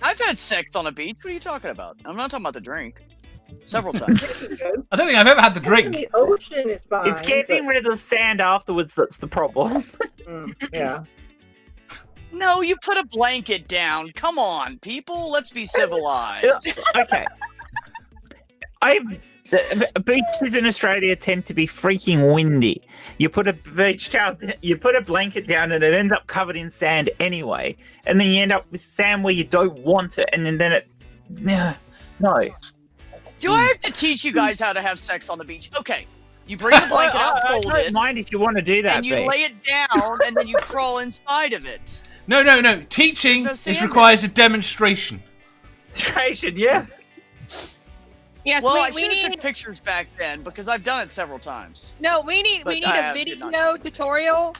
I've had sex on a beach. What are you talking about? I'm not talking about the drink. Several times. I don't think I've ever had the drink. The ocean is fine. It's getting rid of the sand afterwards that's the problem. Yeah. No, you put a blanket down. Come on, people. Let's be civilized. Okay. Beaches in Australia tend to be freaking windy. You put a beach towel, you put a blanket down, and it ends up covered in sand anyway. And then you end up with sand where you don't want it, and then it. No. Do I have to teach you guys how to have sex on the beach? Okay. You bring the blanket out, fold I don't it, mind if you want to do that, and you B. lay it down, and then you crawl inside of it. No. Teaching There's no is sand requires a demonstration. Demonstration, yeah. Yes, Well, I we should have need. took pictures back then because I've done it several times. No, we need But a I did video not. tutorial,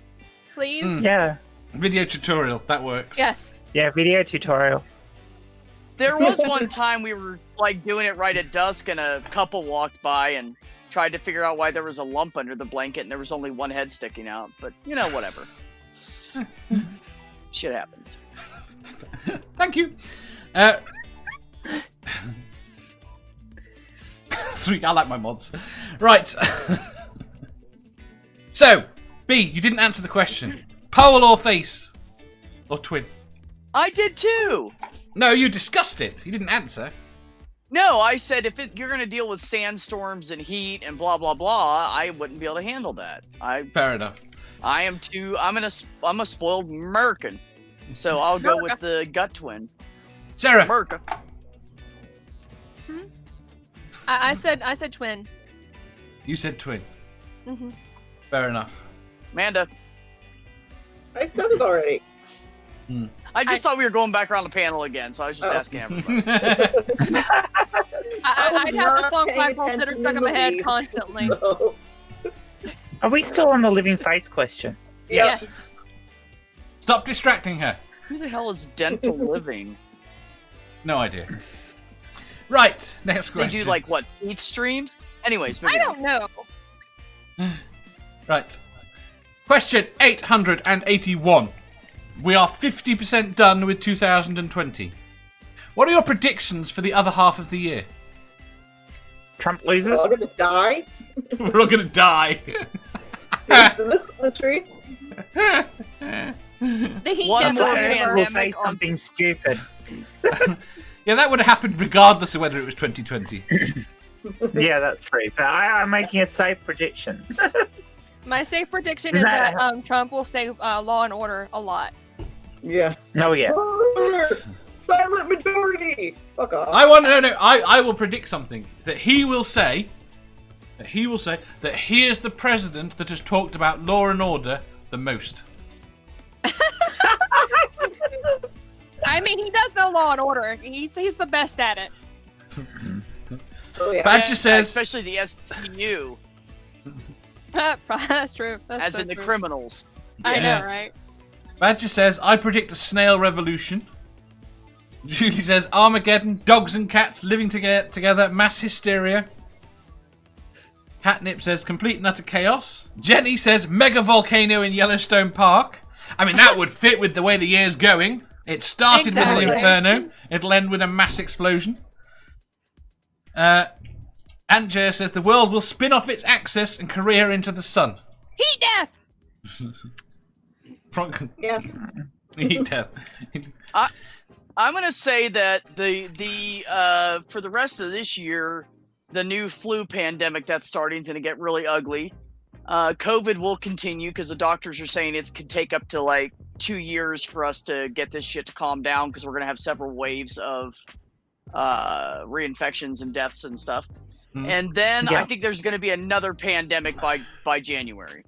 please. Mm. Yeah. Video tutorial, that works. Yes. Yeah, video tutorial. There was one time we were like doing it right at dusk, and a couple walked by and tried to figure out why there was a lump under the blanket, and there was only one head sticking out. But whatever. Shit happens. Thank you. Sweet, I like my mods. Right. So, B, you didn't answer the question. Pole or face? Or twin? I did too. No, you discussed it. You didn't answer. No, I said you're going to deal with sandstorms and heat and blah blah blah, I wouldn't be able to handle that. Fair enough. I'm a spoiled American, so I'll go with the gut twin. Sarah. America. I said twin. You said twin. Mm-hmm. Fair enough. Amanda. I said it already. I just thought we were going back around the panel again, so I was just asking everybody. I'd have the song paying Black Balls that are attention stuck to in my head movies. constantly. No. Are we still on the living face question? Yes. Stop distracting her. Who the hell is dental living? No idea. Right, next They question. do like what, teeth streams? Anyways, I moving on. don't know. Right. Question 881. We are 50% done with 2020. What are your predictions for the other half of the year? Trump We're loses? all gonna die. We're all gonna die. It's in this country. The heat One death more is pandemic over. We'll say on- something stupid. Yeah, that would have happened regardless of whether it was 2020. Yeah, that's true. But I'm making a safe prediction. My safe prediction is that Trump will say law and order a lot. Yeah. Oh, yeah. Silent majority. Fuck off. I will predict something. That he will say that he is the president that has talked about law and order the most. I mean, he does know law and order. He's the best at it. Oh, yeah. Badger says, especially the STU, That's true. That's as so in the true. criminals. I Yeah. know, right? Badger says, I predict a snail revolution. Julie says, Armageddon, dogs and cats living together, mass hysteria. Catnip says, complete and utter chaos. Jenny says, mega volcano in Yellowstone Park. I mean, that would fit with the way the year's going. It started Exactly. with an inferno. It'll end with a mass explosion. Antjer says, the world will spin off its axis and career into the sun. Heat death! Yeah. Heat death. I'm gonna say that the for the rest of this year, the new flu pandemic that's starting is gonna get really ugly. COVID will continue because the doctors are saying it could take up to like 2 years for us to get this shit to calm down because we're gonna have several waves of reinfections and deaths and stuff. Mm. And then Yeah. I think there's gonna be another pandemic by January.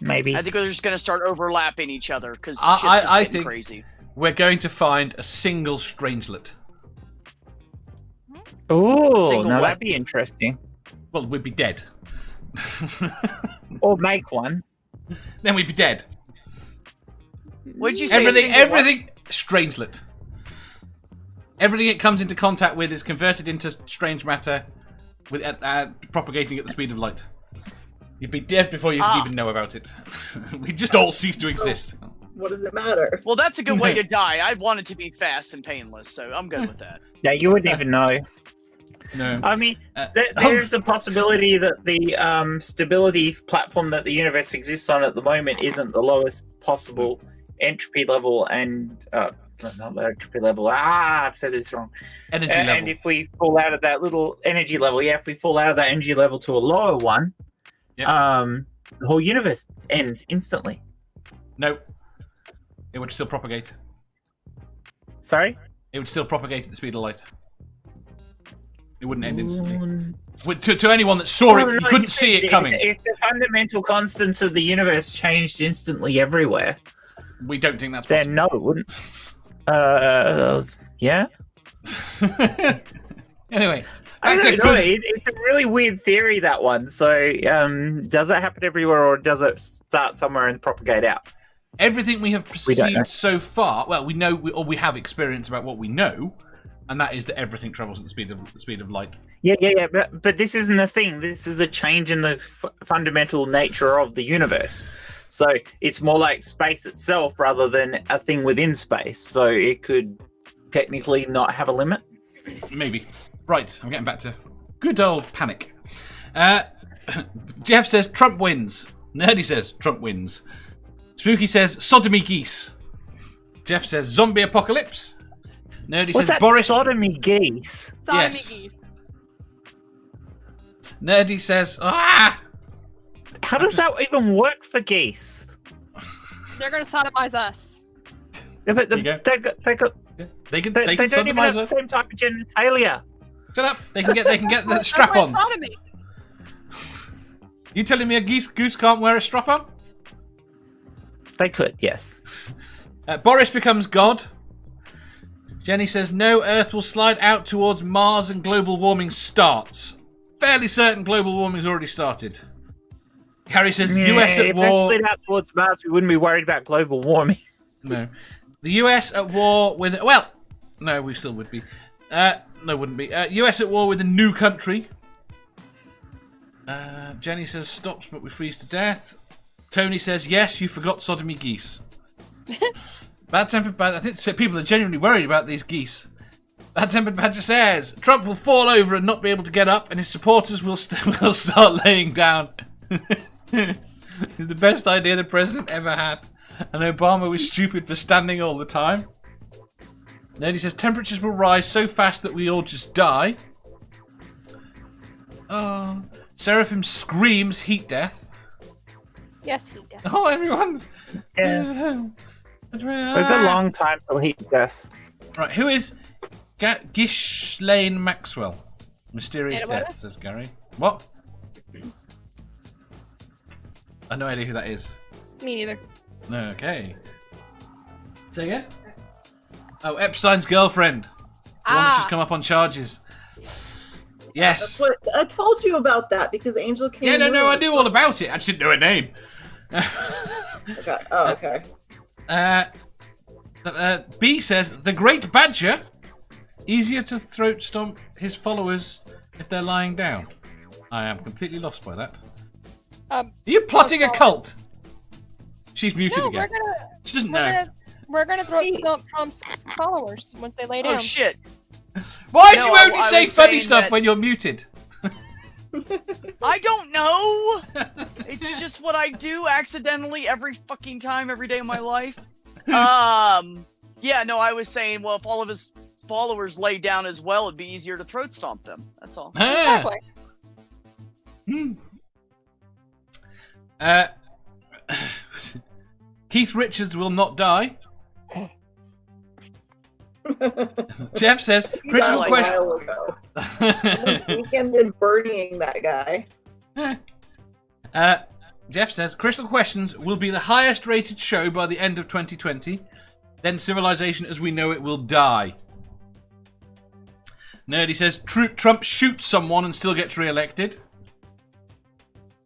Maybe. I think we're just gonna start overlapping each other because I- shit's just I getting think- crazy. We're going to find a single strangelet. Ooh, Single now what? that'd be interesting. Well, we'd be dead. Or make one. Then we'd be dead. What did you say? Everything, strangelet. Everything it comes into contact with is converted into strange matter, with propagating at the speed of light. You'd be dead before you could even know about it. We'd just all cease to exist. what does it matter? Well, that's a good way to die. I want it to be fast and painless, so I'm good with that. Yeah, you wouldn't even know. No. I mean, there's a possibility that the stability platform that the universe exists on at the moment isn't the lowest possible entropy level and not the entropy level. I've said this wrong. Energy level. And if we fall out of that little energy level, if we fall out of that energy level to a lower one, the whole universe ends instantly. No. It would still propagate. Sorry? It would still propagate at the speed of light. It wouldn't end instantly. To anyone that saw it, you couldn't see it coming. If the fundamental constants of the universe changed instantly everywhere, we don't think that's possible. Then no, it wouldn't. Yeah? Anyway. I don't know. It's a really weird theory, that one. So, does it happen everywhere, or does it start somewhere and propagate out? Everything we have perceived so far, well, we know, or we have experience about what we know, and that is that everything travels at the speed of light. Yeah. But this isn't the thing. This is a change in the fundamental nature of the universe. So it's more like space itself rather than a thing within space. So it could technically not have a limit. Maybe. Right, I'm getting back to good old panic. Jeff says Trump wins. Nerdy says Trump wins. Spooky says sodomy geese. Jeff says zombie apocalypse. Nerdy What's says that Boris. Sodomy geese. Sodomy Yes. geese. Nerdy says ah. How does that even work for geese? They're gonna sodomize us. Yeah, but There you go. they They can don't even sodomize have the us. same type of genitalia. Shut up. They can get the strap-ons. That's why sodomy. You telling me a goose can't wear a strap-on? They could, yes. Boris becomes God. Jenny says no, Earth will slide out towards Mars and global warming starts. Fairly certain global warming's already started. Harry says the US at war. If it out towards Mars, we wouldn't be worried about global warming. No. The US at war with... Well, no, we still would be. No, wouldn't be. US at war with a new country. Jenny says stops, but we freeze to death. Tony says, yes, you forgot sodomy geese. Bad-tempered Badger... I think people are genuinely worried about these geese. Bad-tempered Badger says, Trump will fall over and not be able to get up, and his supporters will start laying down. It's the best idea the president ever had. And Obama was stupid for standing all the time. Then he says temperatures will rise so fast that we all just die. Oh, Seraphim screams heat death. Yes, he does. Oh, everyone's... Yeah. We've got a long time till heat death. Right, who is Ghislaine Maxwell? Mysterious Anybody? death, says Gary. What? I have no idea who that is. Me neither. Okay. Say again? Oh, Epstein's girlfriend. The one that's just come up on charges. Yes. That's what I told you about that because Angel came. Yeah, no, I knew all about it. I just didn't know her name. Okay. Oh, okay. B says, the Great Badger, easier to throat stomp his followers if they're lying down. I am completely lost by that. Are you plotting a cult? She's muted again. She doesn't know. We're gonna throw Trump's followers once they lay down. Oh shit! Why do No, you only I say was funny saying stuff that- when you're muted? I don't know. It's just what I do accidentally every fucking time, every day of my life. Yeah, no, I was saying, well, if all of his followers lay down as well, it'd be easier to throat stomp them. That's all. Exactly. Keith Richards will not die. Jeff says, critical Like question. a while ago. Weekend in Bernieing that guy. Jeff says, Critical Questions will be the highest rated show by the end of 2020. Then Civilization as we know it will die. Nerdy says, Trump shoots someone and still gets re-elected.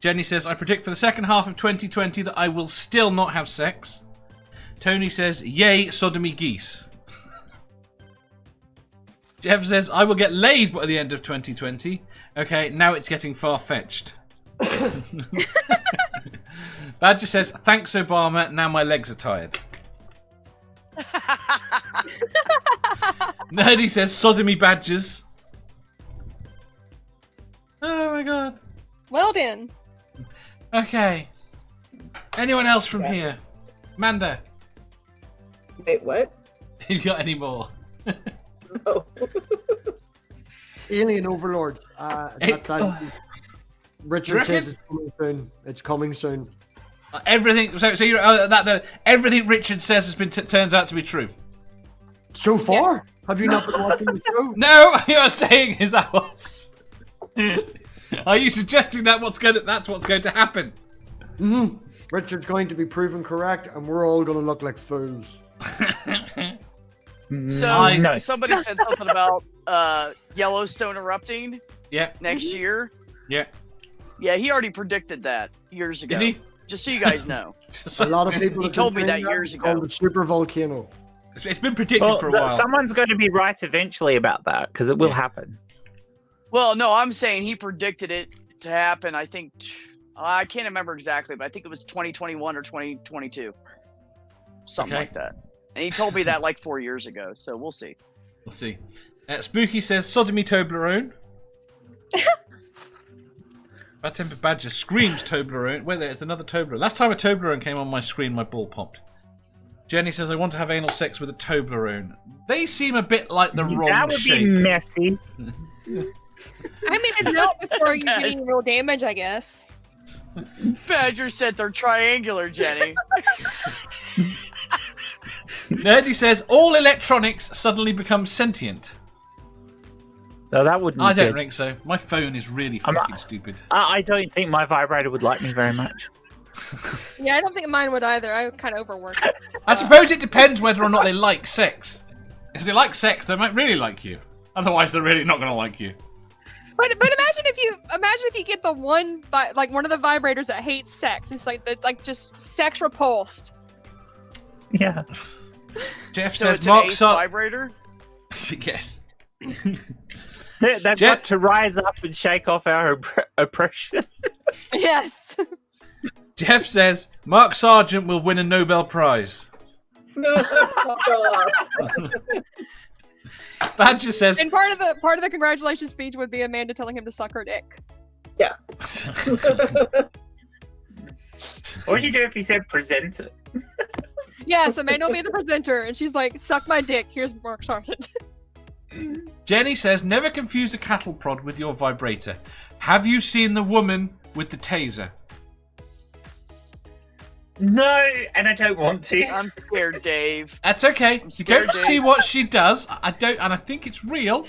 Jenny says, I predict for the second half of 2020 that I will still not have sex. Tony says, yay, sodomy geese. Jeff says, I will get laid by the end of 2020. Okay, now it's getting far-fetched. Badger says, thanks Obama, now my legs are tired. Nerdy says sodomy badgers. Oh my god. Well done. Okay. Anyone else from here? Manda, Wait, what? you got any more? No. Alien Overlord. Richard reckon? says it's coming soon. It's coming soon. Everything. So you're everything Richard says has been turns out to be true. So far, have you not been watching the show? No, you're saying is that what's? Are you suggesting that's what's going to happen? Mm-hmm. Richard's going to be proven correct, and we're all going to look like fools. So No. somebody said something about Yellowstone erupting Yeah. next year. Yeah. Yeah, he already predicted that years ago. Did he? Just so you guys know. A lot of people He have told been me saying that years It's called ago. the super volcano. It's been predicted Well, for a while. someone's going to be right eventually about that because it will happen. Well, no, I'm saying he predicted it to happen. I think I can't remember exactly, but I think it was 2021 or 2022, something Okay. like that. And he told me that like 4 years ago. So we'll see. We'll see. Spooky says sodomy Toblerone. Bad Tempered Badger screams Toblerone. Wait, there's another Toblerone. Last time a Toblerone came on my screen, my ball popped. Jenny says, I want to have anal sex with a Toblerone. They seem a bit like the wrong That would shape. be messy. I mean, it's not before you get any real damage, I guess. Badger said they're triangular, Jenny. Nerdy says, all electronics suddenly become sentient. No, that wouldn't I be don't good. think so. My phone is really fucking stupid. I don't think my vibrator would like me very much. Yeah, I don't think mine would either. I kind of overwork it. I suppose it depends whether or not they like sex. If they like sex, they might really like you. Otherwise, they're really not going to like you. But imagine if you get the one one of the vibrators that hates sex. It's just sex repulsed. Jeff So it's says, an Mark ace Sar- vibrator. Yes. They've Jet- got to rise up and shake off our oppression. Yes. Jeff says, Mark Sargent will win a Nobel Prize. Fuck off. Badger says, And part of the congratulations speech would be Amanda telling him to suck her dick. Yeah. What would you do if he said present it? Yes, Amanda will be the presenter, and she's like, "Suck my dick." Here's Mark Sargent. Jenny says, never confuse a cattle prod with your vibrator. Have you seen the woman with the taser? No, and I don't want to. I'm scared, Dave. That's okay. I'm You scared, don't see what she does. I don't, and I think it's real.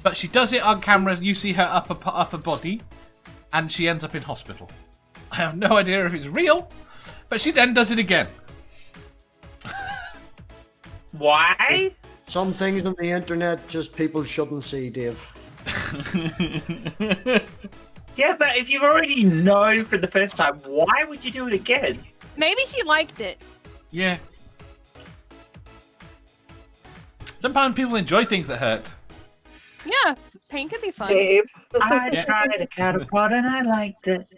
But she does it on camera. You see her upper body, and she ends up in hospital. I have no idea if it's real, but she then does it again. Why? Some things on the internet just people shouldn't see, Dave. Yeah, but if you've already known for the first time, why would you do it again? Maybe she liked it. Yeah. Sometimes people enjoy things that hurt. Yeah, pain can be fun. Dave. I Yeah. tried a cattle prod and I liked it.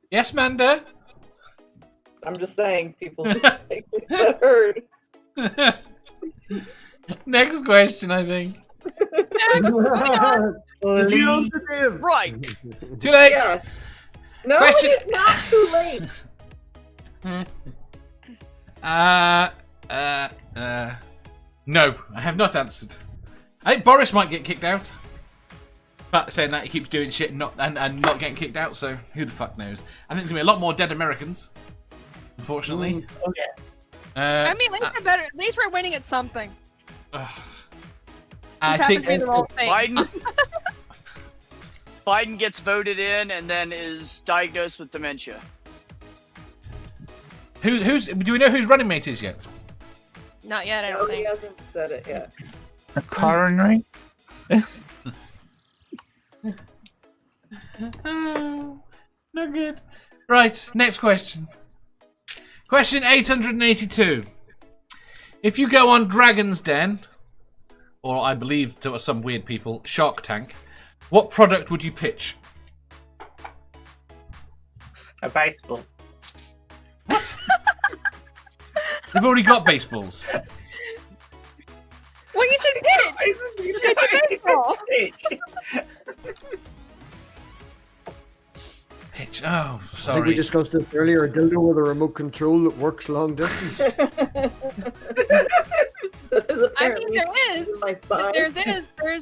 Yes, Manda? I'm just saying, people take the hurt. Next question, I think. Did you answer, Dave? Right. Too late. Yeah. No, Question- it's not too late. No, I have not answered. I think Boris might get kicked out. But saying that, he keeps doing shit and not getting kicked out, so who the fuck knows? I think there's going to be a lot more dead Americans, unfortunately. Okay. I mean, at least we're winning at something. I Just happens to be the wrong thing. Biden gets voted in and then is diagnosed with dementia. do we know whose running mate is yet? Not yet, I No, don't he think. hasn't said it yet. A coronary? Not good. Right, next question. Question 882. If you go on Dragon's Den, or I believe to some weird people, Shark Tank, what product would you pitch? A baseball. What? They've already got baseballs. Well, you should pitch. You should pitch a baseball. Pitch. Oh, I think we sorry. discussed this earlier. A dildo with a remote control that works long distance. I mean, there is.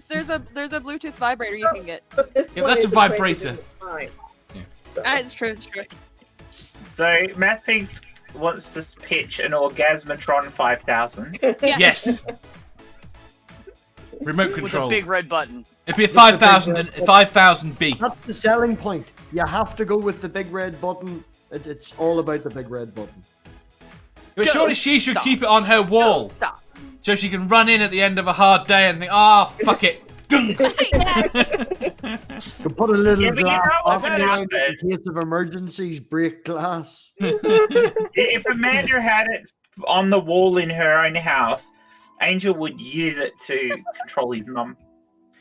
There's a Bluetooth vibrator you can get. Yeah, that's a vibrator. It's true. It's true. So MathPig wants to pitch an Orgasmatron 5000. Yes. Remote With a control. big red button. It'd be a 5000B. That's the selling point. You have to go with the big red button. It's all about the big red button. But surely she should Stop. keep it on her wall. Stop. So she can run in at the end of a hard day and think, fuck it. You can put a little Yeah, but you glass know what off that around happened? in case of emergencies, break glass. If Amanda had it on the wall in her own house, Angel would use it to control his mum.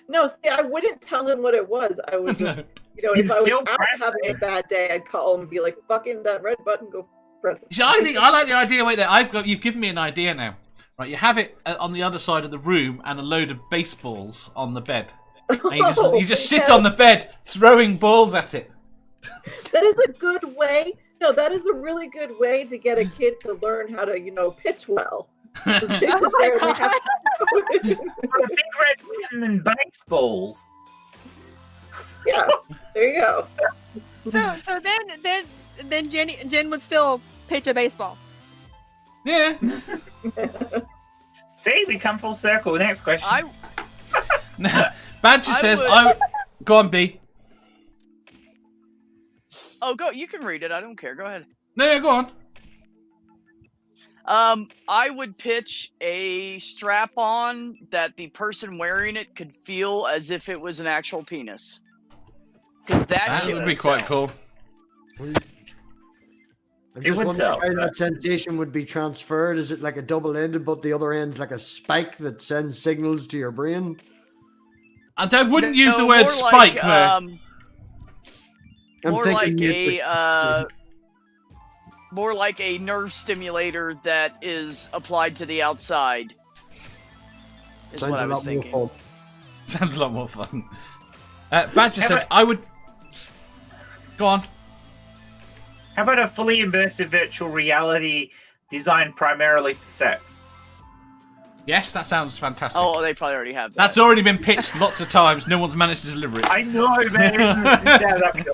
No, see, I wouldn't tell him what it was. I would just, He'd if I was still out press having it. a bad day, I'd call him and be like, fucking that red button, go press it. See, I like the idea. Wait there, you've given me an idea now. Right, you have it on the other side of the room and a load of baseballs on the bed. And you just sit on the bed throwing balls at it. That is a good way. No, that is a really good way to get a kid to learn how to, pitch well. Just they sit there and they have A big red button and baseballs. yeah, there you go. So then Jen would still pitch a baseball. Yeah. See, we come full circle. Next question. Badger says, Go on, B. Oh, go. You can read it. I don't care. Go ahead. No, go on. I would pitch a strap-on that the person wearing it could feel as if it was an actual penis. Because that shit would be quite cool. I'm It just would wondering sell, how but- that sensation would be transferred. Is it like a double-ended, but the other end's like a spike that sends signals to your brain? And I wouldn't use the No, word more spike like, there. I'm More thinking like music. more like a nerve stimulator that is applied to the outside. Is Sounds what a I was lot more thinking. fun. Sounds a lot more fun. Badger says, I would... Go on. How about a fully immersive virtual reality designed primarily for sex? Yes, that sounds fantastic. Oh, they probably already have that. That's already been pitched lots of times. No one's managed to deliver it. I know, man.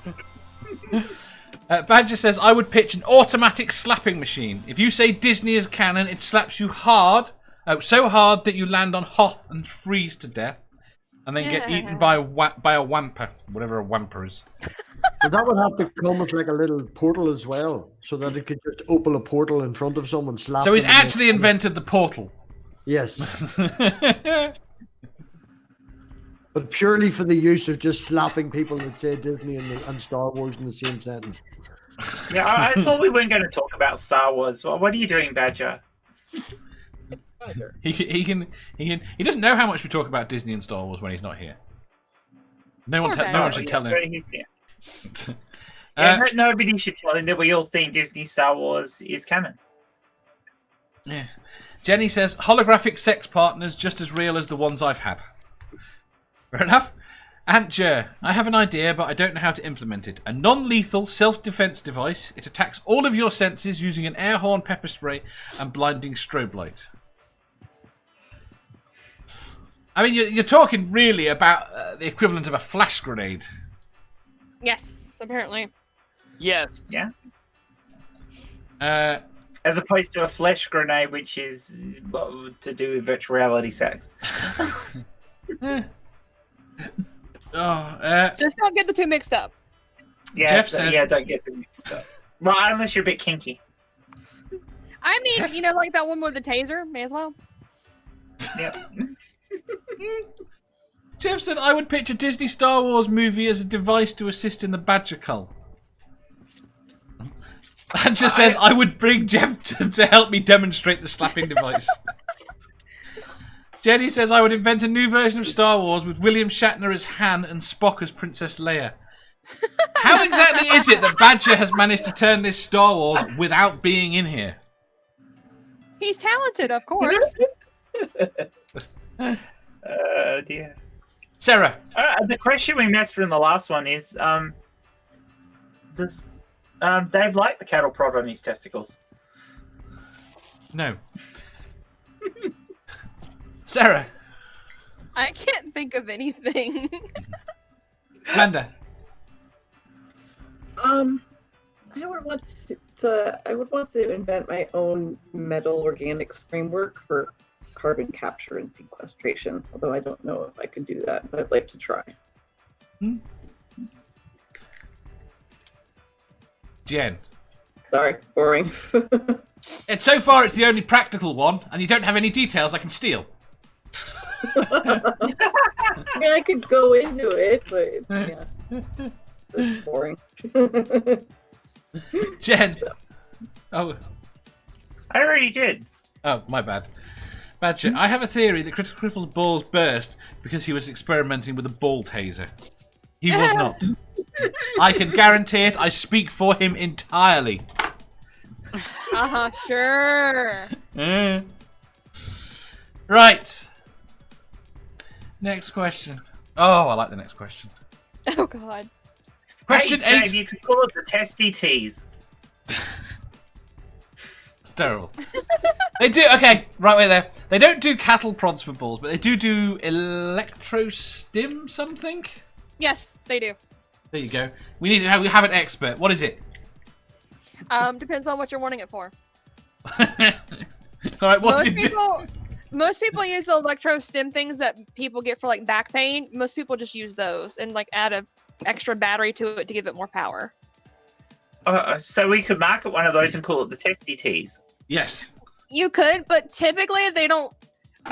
Badger says, I would pitch an automatic slapping machine. If you say Disney is canon, it slaps you hard. So hard that you land on Hoth and freeze to death. And then get eaten by a wamper. Whatever a wamper is. But that would have to come with like a little portal as well, so that it could just open a portal in front of someone, slap So he's them and actually then- invented the portal. Yes. But purely for the use of just slapping people that say Disney and Star Wars in the same sentence. Yeah, I thought we weren't going to talk about Star Wars. Well, what are you doing, Badger? He doesn't know how much we talk about Disney and Star Wars when he's not here. No one should tell him. He's here. Yeah, nobody should tell him that we all think Disney Star Wars is canon. Yeah. Jenny says, holographic sex partners just as real as the ones I've had. Fair enough. Aunt Jer, I have an idea, but I don't know how to implement it. A non-lethal self-defense device. It attacks all of your senses using an air horn, pepper spray, and blinding strobe light. I mean, you're talking really about the equivalent of a flash grenade. Yes, apparently. Yes. Yeah. As opposed to a flash grenade, which is to do with virtual reality sex. Just don't get the two mixed up. Yeah, Jeff says, don't get them mixed up. Well, unless you're a bit kinky. I mean, Jeff- like that one with the taser, may as well. Yeah. Jeff said, I would pitch a Disney Star Wars movie as a device to assist in the Badger cull. Badger says, I would bring Jeff to help me demonstrate the slapping device. Jenny says, I would invent a new version of Star Wars with William Shatner as Han and Spock as Princess Leia. How exactly is it that Badger has managed to turn this Star Wars without being in here? He's talented, of course. Dear. Sarah. The question we missed from the last one is, does Dave like the cattle prod on his testicles? No. Sarah. I can't think of anything. Amanda. I would want to invent my own metal organics framework for carbon capture and sequestration. Although I don't know if I could do that, but I'd like to try. Jen. Sorry, boring. And so far, it's the only practical one, and you don't have any details I can steal. I mean, I could go into it, but yeah, it's boring. Jen. Oh, I already did. oh, my bad. Bad shit. I have a theory that Critical Cripple's balls burst because he was experimenting with a ball taser. He was not. I can guarantee it. I speak for him entirely. Sure. Right. Next question. Oh, I like the next question. Oh God. Question Hey, 8. Dave, you could call it the testy tease. It's terrible. They do, okay, right way there. They don't do cattle prods for balls, but they do electrostim something? Yes, they do. There you go. We have an expert. What is it? Depends on what you're wanting it for. Alright, what's it do? Most people use the electro stim things that people get for like back pain. Most people just use those and like add a extra battery to it to give it more power. So we could market one of those and call it the testy tease. Yes. You could, but typically they don't.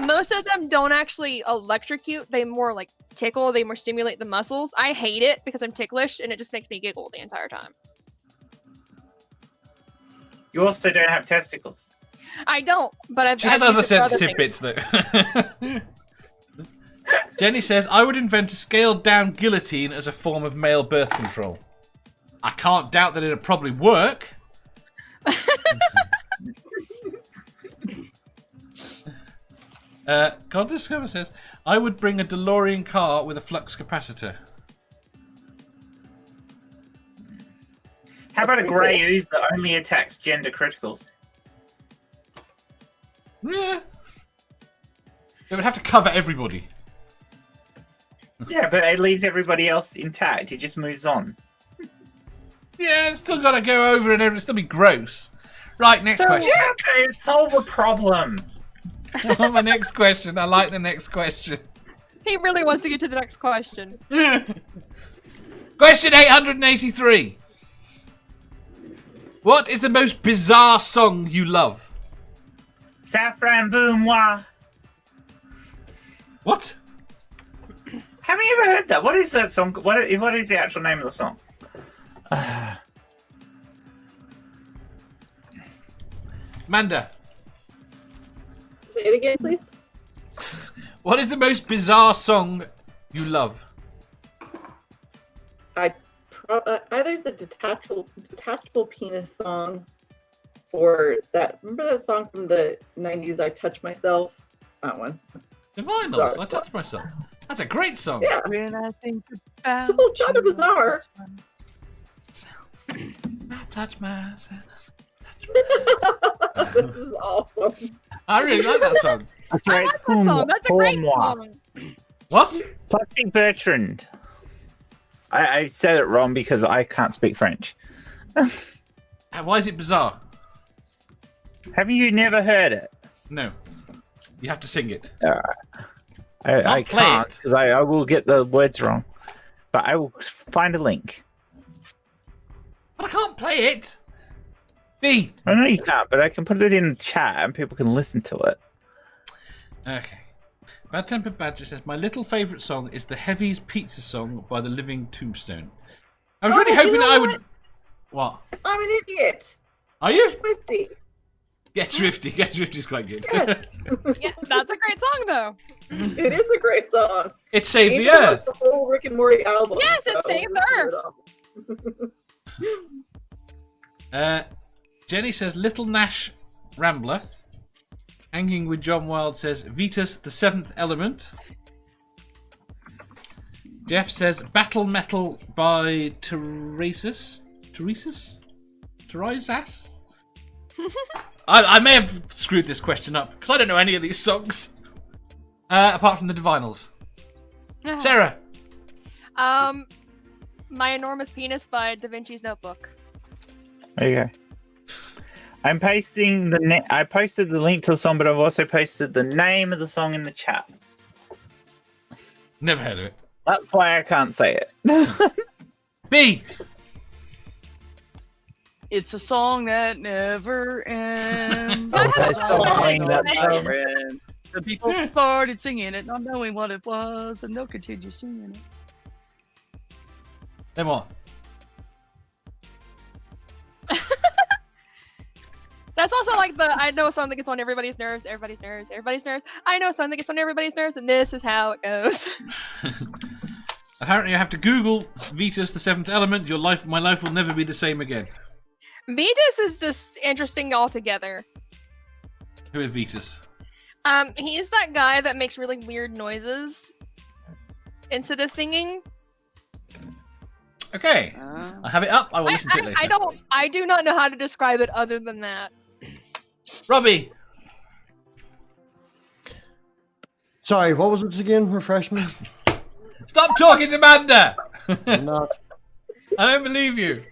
Most of them don't actually electrocute. They more like tickle. They more stimulate the muscles. I hate it because I'm ticklish and it just makes me giggle the entire time. You also don't have testicles. I don't, but I've. She has I've other used it for sensitive things. bits, though. Jenny says, I would invent a scaled-down guillotine as a form of male birth control. I can't doubt that it'd probably work. God Discover says, I would bring a DeLorean car with a flux capacitor. How about a grey ooze that only attacks gender criticals? Yeah. They would have to cover everybody. Yeah, but it leaves everybody else intact. It just moves on. Yeah, it's still got to go over and it'll still be gross. Right, next question. Yeah, okay, solve the problem. I want my next question. I like the next question. He really wants to get to the next question. Question 883. What is the most bizarre song you love? Saffron boom moi. What? Haven't you ever heard that? What is that song? What is the actual name of the song? Amanda, Say it again, please. what is the most bizarre song you love? Either the detachable penis song, or that. Remember that song from the '90s? I Touch Myself. That one. The Vinyls, Sorry. I Touch Myself. That's a great song. Yeah, When I think it's about a little kind of bizarre. I touch myself. This is awesome. I really like that song. That's I like that song. That's a great song. What? Plastic Bertrand. I said it wrong because I can't speak French. Why is it bizarre? Have you never heard it? No. You have to sing it. I play can't it. because I will get the words wrong. But I will find a link. But I can't play it. B. I know you can't, but I can put it in the chat and people can listen to it. Okay. Bad Tempered Badger says, my little favourite song is the Heavy's Pizza Song by the Living Tombstone. I was really you hoping know I what? would... What? I'm an idiot. Are you? Swifty. Get Swifty. Get Swifty's quite good. Yes. Yeah, that's a great song though. It is a great song. It saved the Even though Earth. it's the whole Rick and Morty album. Yes, it saved the Earth. Jenny says, Little Nash Rambler. Hanging with John Wild says Vetus, the Seventh Element. Jeff says Battle Metal by Teresis. I may have screwed this question up because I don't know any of these songs apart from the Divinals. Sarah. My Enormous Penis by Da Vinci's Notebook. There you go. I'm pasting the I posted the link to the song, but I've also posted the name of the song in the chat. Never heard of it. That's why I can't say it. B. It's a song that never ends. I still playing that song. The people started singing it, not knowing what it was, and they'll continue singing it. Then what? That's also like the I know a song that gets on everybody's nerves, everybody's nerves, everybody's nerves. I know a song that gets on everybody's nerves, and this is how it goes. Apparently, I have to Google Vetus, the Seventh Element. My life will never be the same again. Vetus is just interesting altogether. Who is Vetus? He's that guy that makes really weird noises instead of singing. Okay, I have it up. I will listen to it later. I do not know how to describe it other than that. Robbie. Sorry, what was it again? Refresh me. Stop talking to Amanda. I'm not. I don't believe you.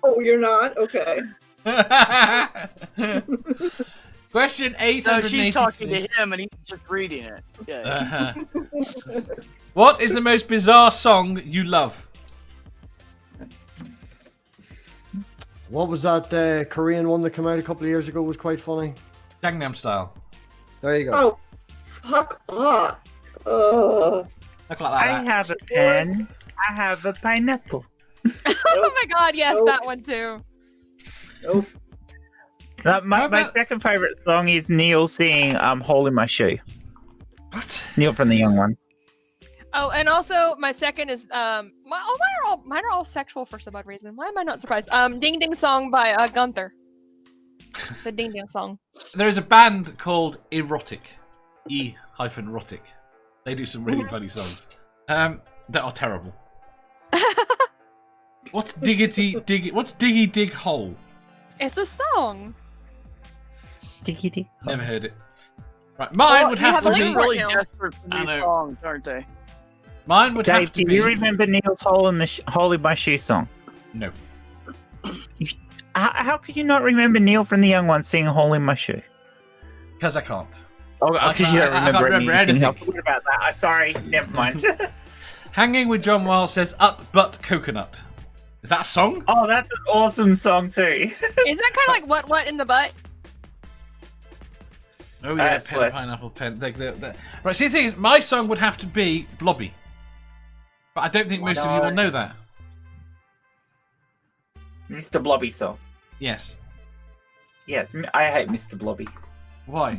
Oh, you're not? Okay. Question 883. So she's talking to him and he's just reading it. Yeah. What is the most bizarre song you love? What was that Korean one that came out a couple of years ago? Was quite funny. Gangnam Style. There you go. Oh, fuck off. Look like I that. have a pen. I have a pineapple. Oh my god, yes, Nope. that one too. Nope. My second favorite song is Neil singing "Hole in My Shoe." What? Neil from the Young Ones. Oh, and also my second is mine are all sexual for some odd reason. Why am I not surprised? Ding Ding Song by Gunther. The Ding Ding Song. There is a band called Erotic. E-Rotic. They do some really funny songs. That are terrible. What's Diggy Dig Hole? It's a song. Diggy dig. Never heard it. Right, mine would you have have to a be. link Really now. desperate for I new know. songs, aren't they? Mine would have Dave, to do be. you remember Neil's "Hole in My Shoe" song? No. How could you not remember Neil from the Young Ones singing "Hole in My Shoe"? Because I can't. Oh, because you don't I can't remember anything. I forgot about that. Sorry, never mind. Hanging with John Wild says Up Butt Coconut. Is that a song? Oh, that's an awesome song too. Is that kind of like what in the butt? Oh yeah, That's pen, worse. pineapple, pen. Right, see the thing is, my song would have to be Blobby. But I don't think most of you will know that. Mr. Blobby song. Yes. Yes, I hate Mr. Blobby. Why?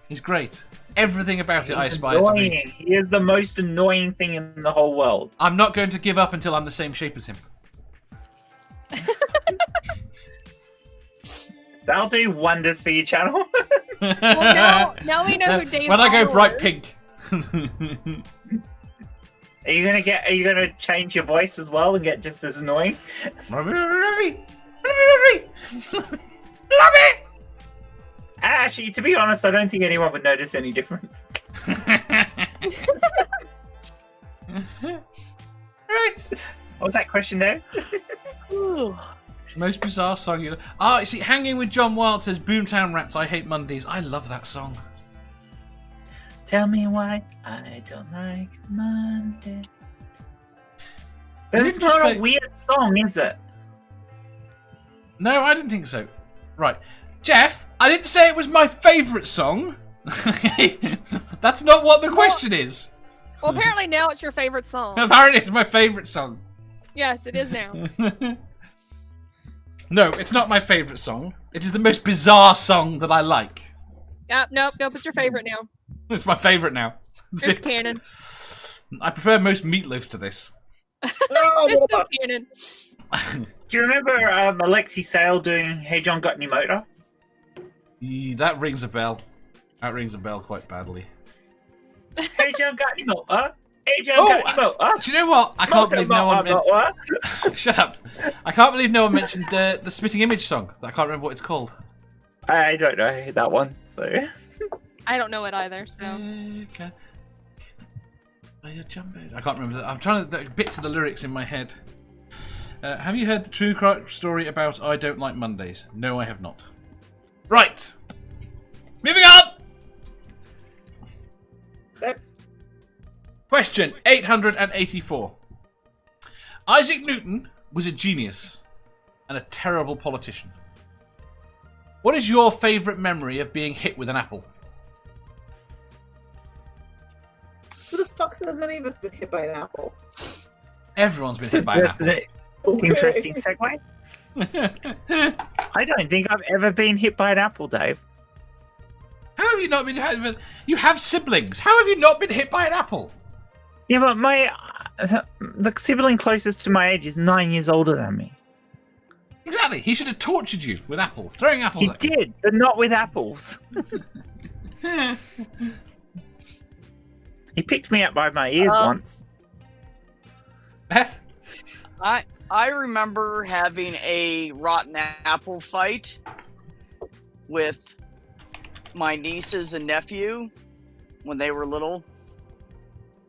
He's great. Everything about it I aspire to be. Annoying. He is the most annoying thing in the whole world. I'm not going to give up until I'm the same shape as him. That'll do wonders for your channel. Well, now we know who Dave. When I go Hall bright is. pink. Are you gonna change your voice as well and get just as annoying? Actually, to be honest, I don't think anyone would notice any difference. Right. What was that question there? Most bizarre song you know. Ah, you see, Hanging with John Wild says Boomtown Rats, I Hate Mondays. I love that song. Tell me why I don't like Mondays. But Didn't it's just not play- a weird song, is it? No, I didn't think so. Right. Jeff, I didn't say it was my favourite song. That's not what the question is. Well, apparently now it's your favorite song. Apparently it's my favourite song. Yes, it is now. No, it's not my favourite song. It is the most bizarre song that I like. Nope, it's your favorite now. It's my favourite now. That's It's it. canon. I prefer most Meatloaf to this. It's still canon. Do you remember Alexi Sale doing "Hey John, Got Any Motor"? That rings a bell. That rings a bell quite badly. Hey, John, got any more? Hey, John, Oh, got any more? do you know what? I can't believe no one Shut up. I can't believe no one mentioned the Spitting Image song. I can't remember what it's called. I don't know that one, so. I don't know it either, so. Okay. I can't remember that. I'm trying to bits of the lyrics in my head. Have you heard the true story about I Don't Like Mondays? No, I have not. Right. Moving on. Question 884. Isaac Newton was a genius and a terrible politician. What is your favourite memory of being hit with an apple? Who the fuck has any of us been hit by an apple? Everyone's been hit by an apple. Okay. Interesting segue. I don't think I've ever been hit by an apple, Dave. How have you not been hit? You have siblings. How have you not been hit by an apple? Yeah, but the sibling closest to my age is 9 years older than me. Exactly. He should have tortured you with apples, throwing apples He at you. did, but not with apples. He picked me up by my ears once. Beth? I remember having a rotten apple fight with my nieces and nephew when they were little.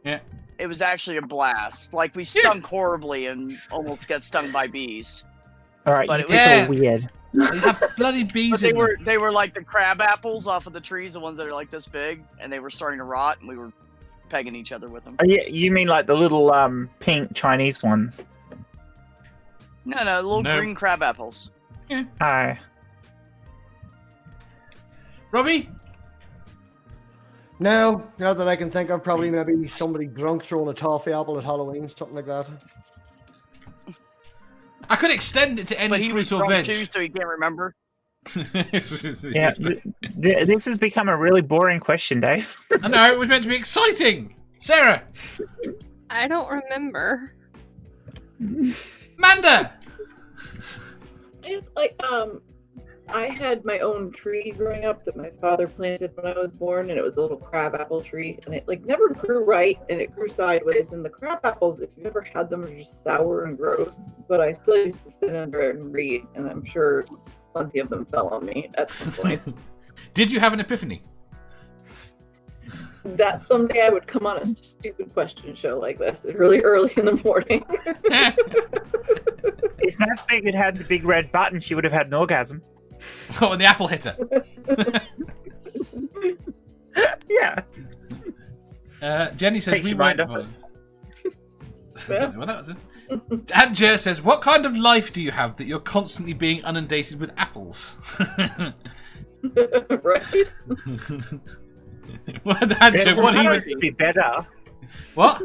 Yeah. It was actually a blast. Like, we stunk horribly and almost got stung by bees. All right, But you it was all weird. They have bloody bees But in them. they were like the crab apples off of the trees, the ones that are like this big, and they were starting to rot, and we were pegging each other with them. Oh, yeah, you mean like the little pink Chinese ones? No, little No. green crab apples. Hi. Robbie? No, not that I can think of. Probably maybe somebody drunk throwing a toffee apple at Halloween, something like that. I could extend it to any But he was fruit or drunk veg. too, so he can't remember. Yeah, this has become a really boring question, Dave. I know, it was meant to be exciting. Sarah? I don't remember. Amanda? It's like, I had my own tree growing up that my father planted when I was born, and it was a little crabapple tree, and it like never grew right, and it grew sideways. And the crabapples, if you've ever had them, are just sour and gross. But I still used to sit under it and read, and I'm sure plenty of them fell on me at some point. Did you have an epiphany? That someday I would come on a stupid question show like this really early in the morning. If MathPig had had the big red button, she would have had an orgasm. Oh, and the apple hitter. Yeah. Jenny says Takes we your mind won't off vote. I don't know what that was. And Jer says, what kind of life do you have that you're constantly being inundated with apples? Right? What Yeah, what tomatoes even? would be better. What?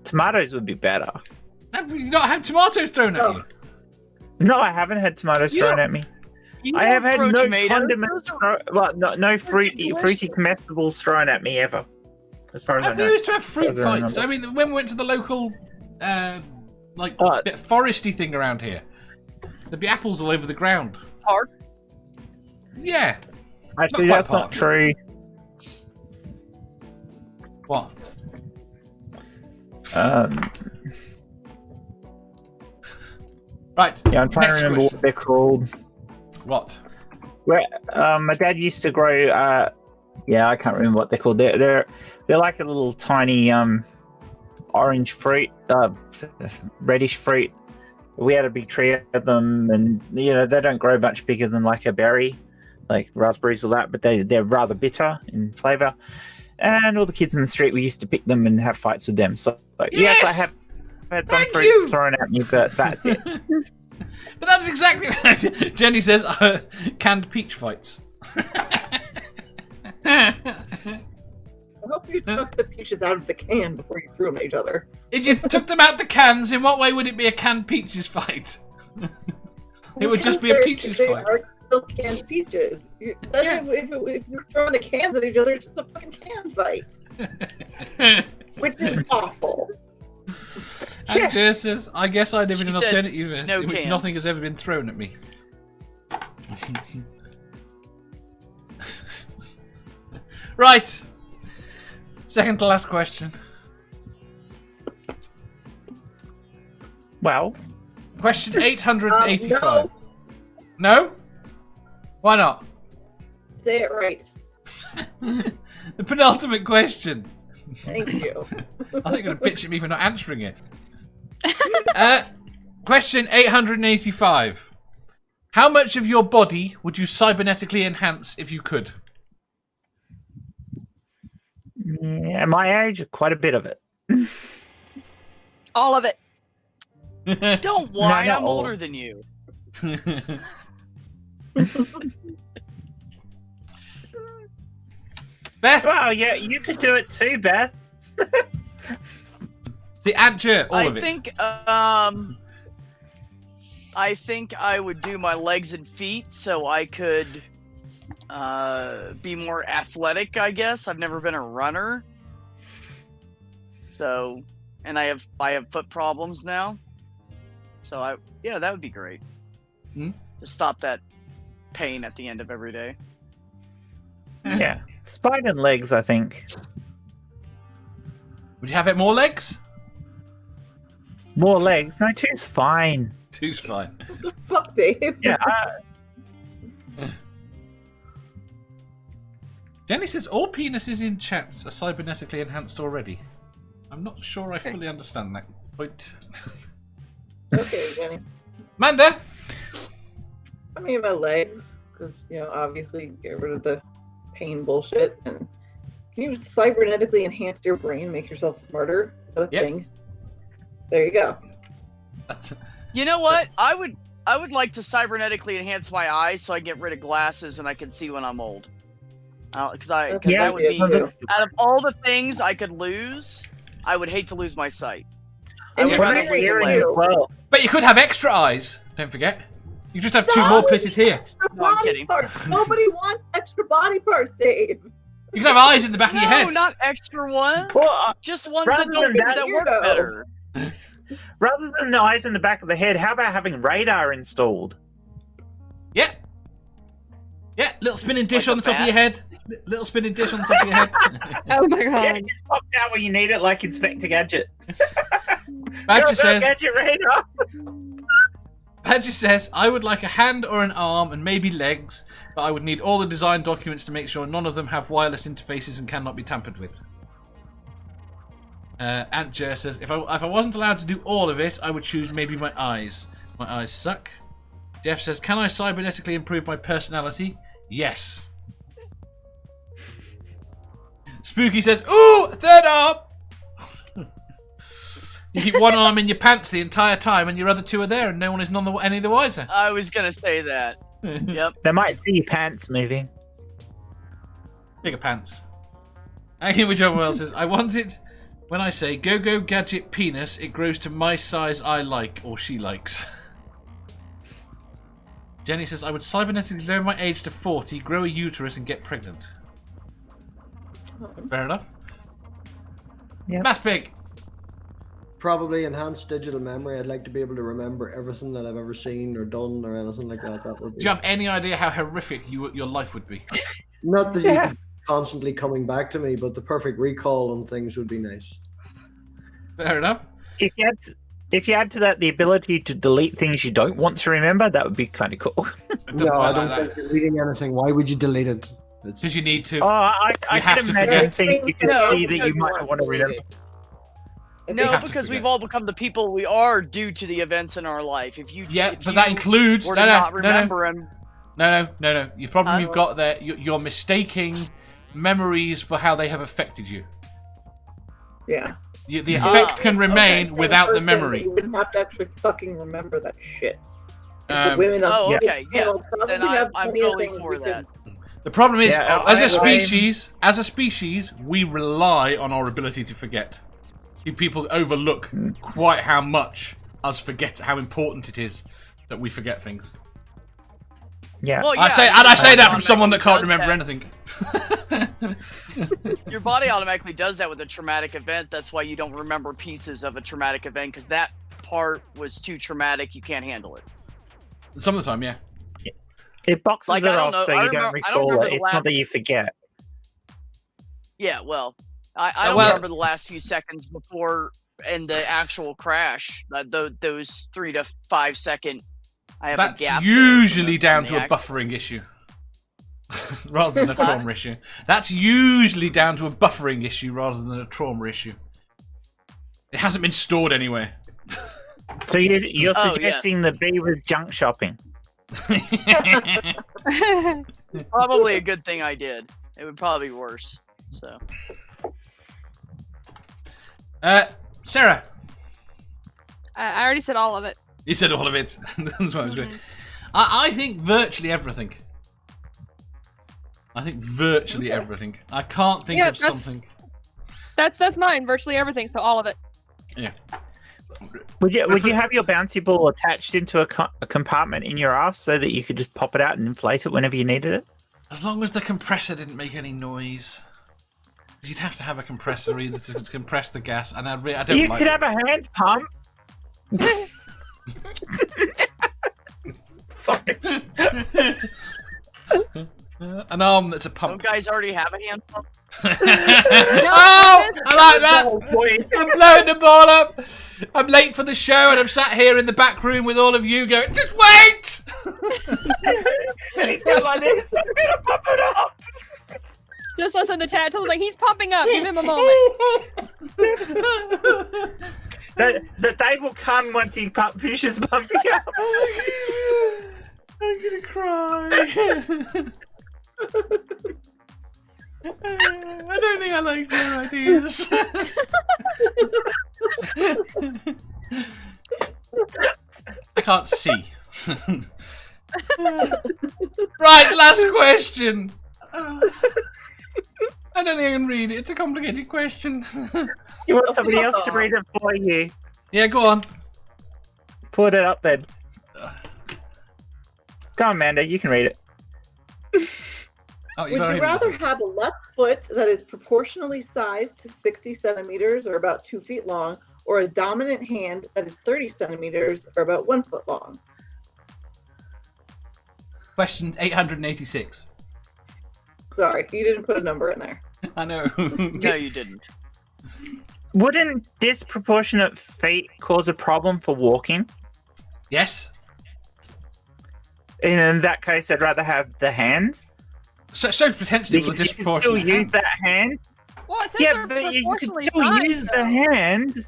Tomatoes would be better. Have you not had tomatoes thrown at you? No, I haven't had tomatoes You thrown don't- at me. You I have don't had throw no tomatoes? condiments, no fruity comestibles thrown at me ever. As far as I We know. used to have fruit As I fights. I mean, when we went to the local, bit Oh. foresty thing around here, there'd be apples all over the ground. Park? Yeah. Actually, Not quite that's not part. true. What? Right. Yeah, I'm trying next to remember question. what they're called. What? Where my dad used to grow. Yeah, I can't remember what they're called. They're like a little tiny orange fruit, reddish fruit. We had a big tree of them, and they don't grow much bigger than like a berry, like raspberries or that. But they're rather bitter in flavour. And all the kids in the street, we used to pick them and have fights with them. So yes, I have had some Thank fruit you! thrown at me, but that's it. But that's exactly Jenny says canned peach fights. I hope you took the peaches out of the can before you threw them at each other. If you took them out the cans, in what way would it be a canned peaches fight? It would just be a peaches they fight. are still canned peaches. If you're throwing the cans at each other, it's just a fucking can fight. Which is awful. And Jer says, I guess I live in She an said alternate universe no in which can. nothing has ever been thrown at me. Right. Second to last question. Well, Question 885. No? Why not? Say it right. The penultimate question. Thank you. I think you're going to bitch at me for not answering it. Question 885. How much of your body would you cybernetically enhance if you could? yeah, at my age, quite a bit of it. All of it. Don't whine. not I'm all. older than you. Beth, Well, yeah, you could do it too, Beth. the answer, all of it. I think I would do my legs and feet so I could be more athletic, I guess. I've never been a runner. So, and I have foot problems now. So that would be great. Hmm? To stop that pain at the end of every day. Yeah. Spine and legs, I think. Would you have it more legs? More legs? No, two's fine. Two's fine. What the fuck, Dave? Yeah, Jenny says all penises in chats are cybernetically enhanced already. I'm not sure I fully understand that point. Okay, Jenny. Manda! I mean, my legs, because, obviously get rid of the pain bullshit. And can you cybernetically enhance your brain, make yourself smarter? Is that a Yep. thing? There you go. You know what? I would like to cybernetically enhance my eyes so I get rid of glasses and I can see when I'm old. Because that would be out of all the things I could lose, I would hate to lose my sight. I And would you're rather not lose a hearing leg. as well. But you could have extra eyes, don't forget. You just have two more pitted here. Extra No, I'm body kidding. parts. Nobody wants extra body parts, Dave. You can have eyes in the back of your No, head. not extra ones. Well, Just ones rather that don't than that, that work weirdo. better. rather than the eyes in the back of the head, how about having radar installed? Yeah. Yeah, little spinning dish Like on a the top of bat? your head. Little spinning dish on the top of your head. Oh my Yeah, god. it just pops out where you need it, like Inspector Gadget. Badger says, Gadget radar. Badger says, I would like a hand or an arm and maybe legs, but I would need all the design documents to make sure none of them have wireless interfaces and cannot be tampered with. Aunt Jer says, if I wasn't allowed to do all of it, I would choose maybe my eyes. My eyes suck. Jeff says, can I cybernetically improve my personality? Yes. Spooky says, ooh, a third arm! You keep one arm in your pants the entire time and your other two are there and no one is any the wiser. I was gonna say that. Yep. They might see your pants moving. Bigger pants. Angry John Wells says, I want it when I say go gadget penis, it grows to my size I like or she likes. Jenny says, I would cybernetically lower my age to 40, grow a uterus and get pregnant. Fair enough. Yep. MathPig. Probably enhanced digital memory. I'd like to be able to remember everything that I've ever seen or done or anything like that. That would be... Do you have any idea how horrific your life would be? Not that you keep constantly coming back to me, but the perfect recall on things would be nice. Fair enough. If you add to that the ability to delete things you don't want to remember, that would be kind of cool. No, I don't think you're deleting anything. Why would you delete it? It's... Because you need to. Oh, I have can to imagine forget. things you can No, see that you because- might not want to remember. No, have to because forget. we've all become the people we are due to the events in our life. If you But that includes. were to not remember them, No. The problem I you've don't- got there, you're mistaking memories for how they have affected you. Yeah. The effect can remain Okay. without the Person, memory. You wouldn't have to actually fucking remember that shit. If Um, the women on Oh, the okay, yeah. panel probably then have I'm plenty of totally things for we that. The problem is, Yeah, as I'm- a species, we rely on our ability to forget. People overlook quite how much us forget how important it is that we forget things. Yeah. Well, I say that from someone that can't remember automatically anything. Your body automatically does that with a traumatic event. That's why you don't remember pieces of a traumatic event, because that part was too traumatic. You can't handle it. Some of the time, yeah. It boxes Like, it I don't off know- so I you don't remember- I don't recall remember it. the It's last- not that you forget. Yeah, well, I don't remember the last few seconds before and the actual crash. Those 3 to 5 second. I have a That's gap usually there down to a buffering issue. Rather than a trauma issue. That's usually down to a buffering issue rather than a trauma issue. It hasn't been stored anywhere. So you're suggesting the bee was junk shopping? Probably a good thing I did. It would probably be worse. So, Sarah. I already said all of it. You said all of it. That's what I was doing. I think virtually everything. Everything. I can't think of something. That's mine. Virtually everything. So all of it. Yeah. Would you have your bouncy ball attached into a compartment in your ass so that you could just pop it out and inflate it whenever you needed it? As long as the compressor didn't make any noise. You'd have to have a compressor either to compress the gas, and I don't You like could it. have a hand pump. Sorry. An arm that's a some pump. guys already have a hand pump. Oh, I like that. I'm blowing the ball up. I'm late for the show, and I'm sat here in the back room with all of you going, just wait! And he's going like this. I'm going to pump it up. Just listen to the chat. Tell us like he's pumping up. Give him a moment. The Dave will come once he finishes pumping up. I'm gonna cry. I don't think I like your ideas. I can't see. Right, last question. I don't think I can read it. It's a complicated question. You want somebody else to read it for you? Yeah, go on. Put it up then. Go on, Amanda. You can read it. Oh, Would you rather have a left foot that is proportionally sized to 60 centimeters or about 2 feet long, or a dominant hand that is 30 centimeters or about 1 foot long? Question 886. Sorry, you didn't put a number in there. I know. No, you didn't. Wouldn't disproportionate feet cause a problem for walking? Yes. In that case, I'd rather have the hand. So potentially with a You can still disproportionate use hand. that hand. Well, it says Yeah, they're but you can proportionally still sized, use the though. hand.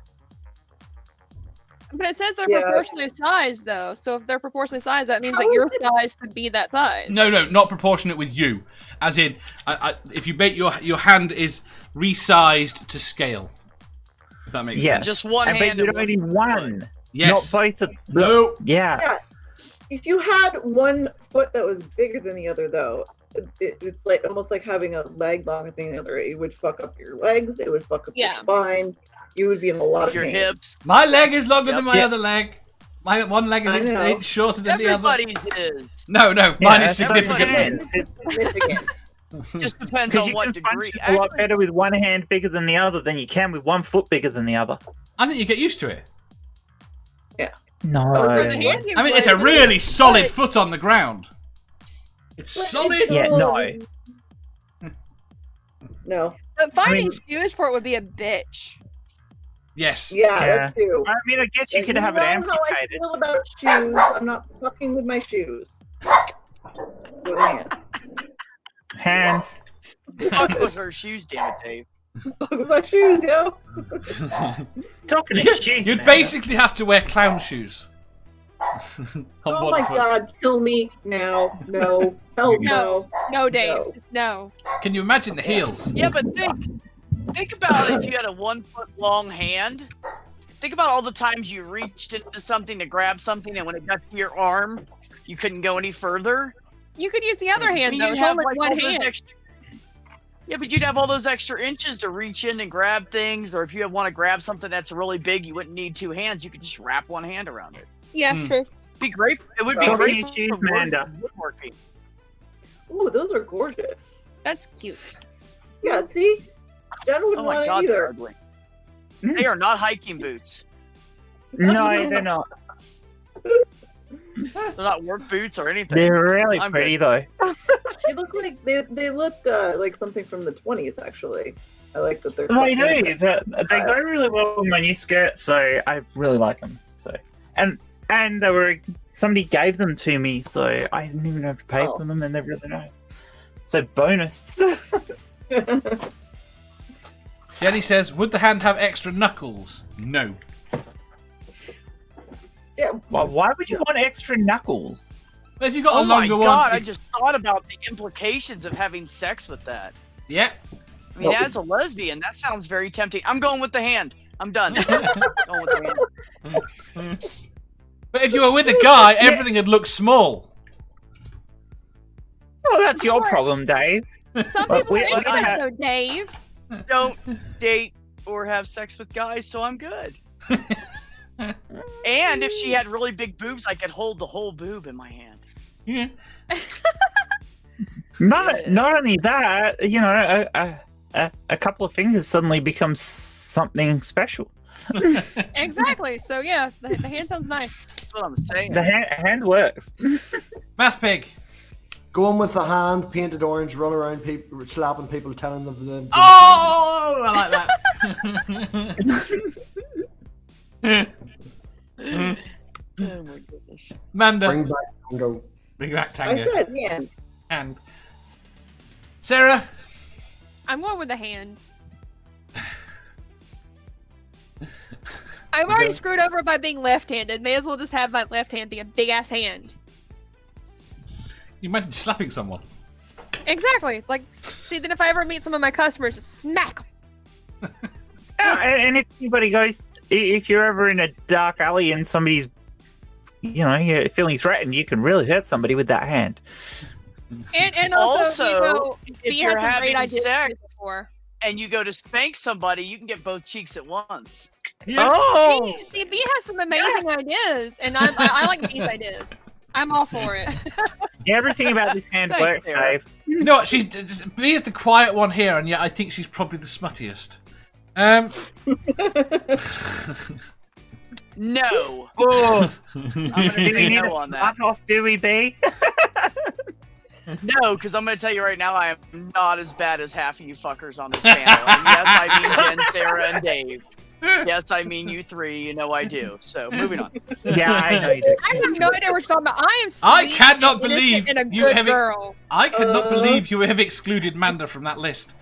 But it says they're Yeah. proportionally sized, though. So if they're proportionally sized, that means that your size could be that size. No, not proportionate with you. As in, if you make your hand is resized to scale. If that makes Yes. sense. Just one But hand. you'd and only one one. Yes. Not both of them. No. Yeah. Yeah. If you had one foot that was bigger than the other, though, it's like almost like having a leg longer than the other. It would fuck up your legs. It would fuck up your spine. You would be in a lot of your pain. hips. My leg is longer Yep. than my Yeah. other leg. My one leg is I an know. inch shorter than the other. Everybody's is. No, Yeah, mine is that's significantly. Significant. Just depends Because on you what can degree. function a lot better with one hand bigger than the other than you can with 1 foot bigger than the other. I think you get used to it. No. For the hand, you I mean, it's a would, really solid but- foot on the ground. It's solid. Yeah, no. No. But finding I mean- shoes for it would be a bitch. Yes. Yeah, Yeah. that too. I mean, I guess you could have it know how I amputated. feel about shoes. I'm not fucking with my shoes. With my hands. Hands. Fuck with her shoes, damn it, Dave. Fuck with my shoes, yo. Talking of shoes, You'd man. basically have to wear clown shoes. On Oh one my foot. god, kill me now. No. Hell no. No, Dave. No. No. Can you imagine the heels? Yeah, but think about if you had a 1 foot long hand. Think about all the times you reached into something to grab something, and when it got to your arm, you couldn't go any further. You could use the other I hand, mean, though. you'd It's have, only like, one all those hand. Yeah, but you'd have all those extra inches to reach in and grab things, or if you want to grab something that's really big, you wouldn't need 2 hands. You could just wrap one hand around it. Yeah, Hmm. true. Be great. It would be Talking great of shoes, for Amanda. woodworking. Ooh, those are gorgeous. That's cute. Yeah, see? Jen wouldn't Oh my want god, it they're either. ugly. They are not hiking boots. No, they're not. They're not work boots or anything. They're really I'm pretty good. though. They look like they look like something from the 20s. Actually, I like that they're. They do. They go really well with my new skirt, so I really like them. So and they were somebody gave them to me, so I didn't even have to pay for them, and they're really nice. So bonus. Jenny says, would the hand have extra knuckles? No. Yeah. Well, why would you want extra knuckles? But if you've got Oh a my longer god, one... I just thought about the implications of having sex with that. Yeah. I mean, as a lesbian, that sounds very tempting. I'm going with the hand. I'm done. Going with the hand. But if you were with a guy, everything would look small. Well, that's your problem, Dave. Some But people we- are we into have- it, though, Dave. Don't date or have sex with guys, so I'm good. And if she had really big boobs, I could hold the whole boob in my hand. Yeah. Not only that, you know, a couple of fingers suddenly becomes something special. Exactly. So yeah, the hand sounds nice. That's what I'm saying. The hand works. MathPig. Going with the hand, painted orange, run around people, slapping people, telling them the. Oh, I like that. Oh my goodness. Manda. Bring back Tango. Bring back I Tango. said hand. And Sarah. I'm going with the hand. I'm already screwed over by being left-handed. May as well just have my left hand be a big-ass hand. You imagine slapping someone. Exactly. Like, see, then if I ever meet some of my customers, just smack 'em. And if anybody goes, if you're ever in a dark alley and somebody's, you know, you're feeling threatened, you can really hurt somebody with that hand. And also, you know, if B you're had some great having ideas sex before. and you go to spank somebody, you can get both cheeks at once. Yeah. Oh! See, B has some amazing ideas, and I like B's ideas. I'm all for it. Everything about this hand Thanks, works, Sarah. Dave. You know what? B is the quiet one here, and yet I think she's probably the smuttiest. No. Oh, I'm do gonna we say need no a on that. smart off, do we, B? No, because I'm going to tell you right now, I am not as bad as half of you fuckers on this panel. And yes, I mean Jen, Sarah, and Dave. Yes, I mean you three. You know I do. So, moving on. Yeah, I know you do. I have no idea what you're talking about. I am sweet I cannot and believe innocent and a you good have girl. I cannot believe you have excluded Manda from that list.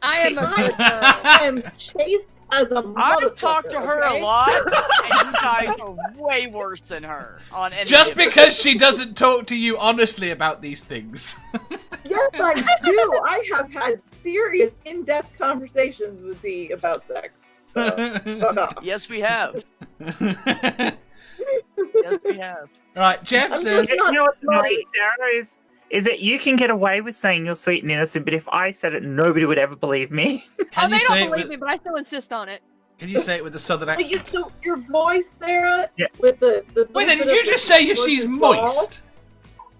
I am a good girl. I am chaste as a motherfucker. I've talked to her okay? a lot, and you guys are way worse than her on any Just given- because she doesn't talk to you honestly about these things. Yes, I do. I have had serious, in-depth conversations with B about sex. So, fuck off. Yes, we have. Yes, we have. Right, Jeff I'm says. just You know what's not funny, Sarah, is that you can get away with saying you're sweet and innocent, but if I said it, nobody would ever believe me. Can They you say don't it believe with, me, but I still insist on it. Can you say it with a southern But accent? so your voice, Sarah, Yeah. with the Wait, then did you just say she's moist?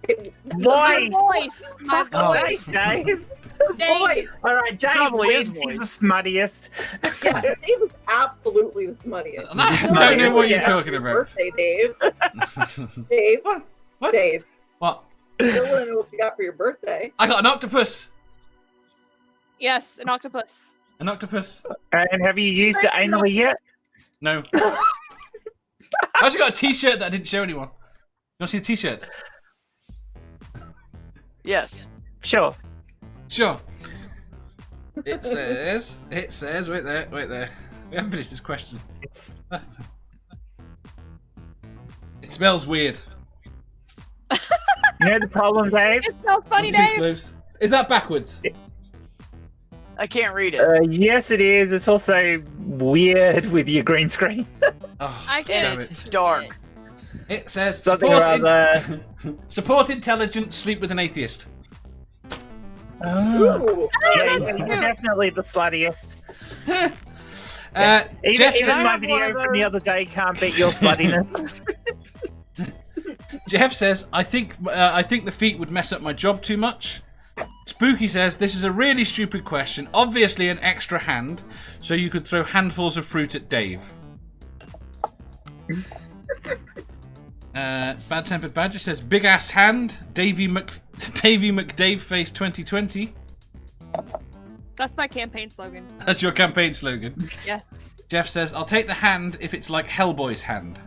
My Voice! voice. My Oh. voice. Dave! voice. All right, Dave Probably is wins. He's the moist. smuttiest. Yeah, Dave is absolutely the smuttiest. I No, don't know what yeah. you're talking about. Birthday, Dave. Dave. What? Dave. What? Still want to know what you got for your birthday. I got an octopus. Yes, an octopus. An octopus? And have you used it anally yet? No. I actually got a t-shirt that I didn't show anyone. You want to see the t-shirt? Yes. Sure. Sure. It says, wait there. We haven't finished this question. It's It smells weird. you know the problem, Dave? It smells funny, Too Dave. close. Is that backwards? I can't read it. Yes, it is. It's also weird with your green screen. Oh, I damn can't. it. It's dark. It says Something or other. support intelligent, sleep with an atheist. Oh. Ooh. Yeah, that's you're cute. definitely the sluttiest. Jeff Even Can I my have video one of from the those? other day can't beat your sluttiness. Jeff says, I think the feet would mess up my job too much. Spooky says, this is a really stupid question. Obviously an extra hand, so you could throw handfuls of fruit at Dave. Bad Tempered Badger says, big ass hand, Davy McDave face 2020. That's my campaign slogan. That's your campaign slogan. Yes. Jeff says, I'll take the hand if it's like Hellboy's hand.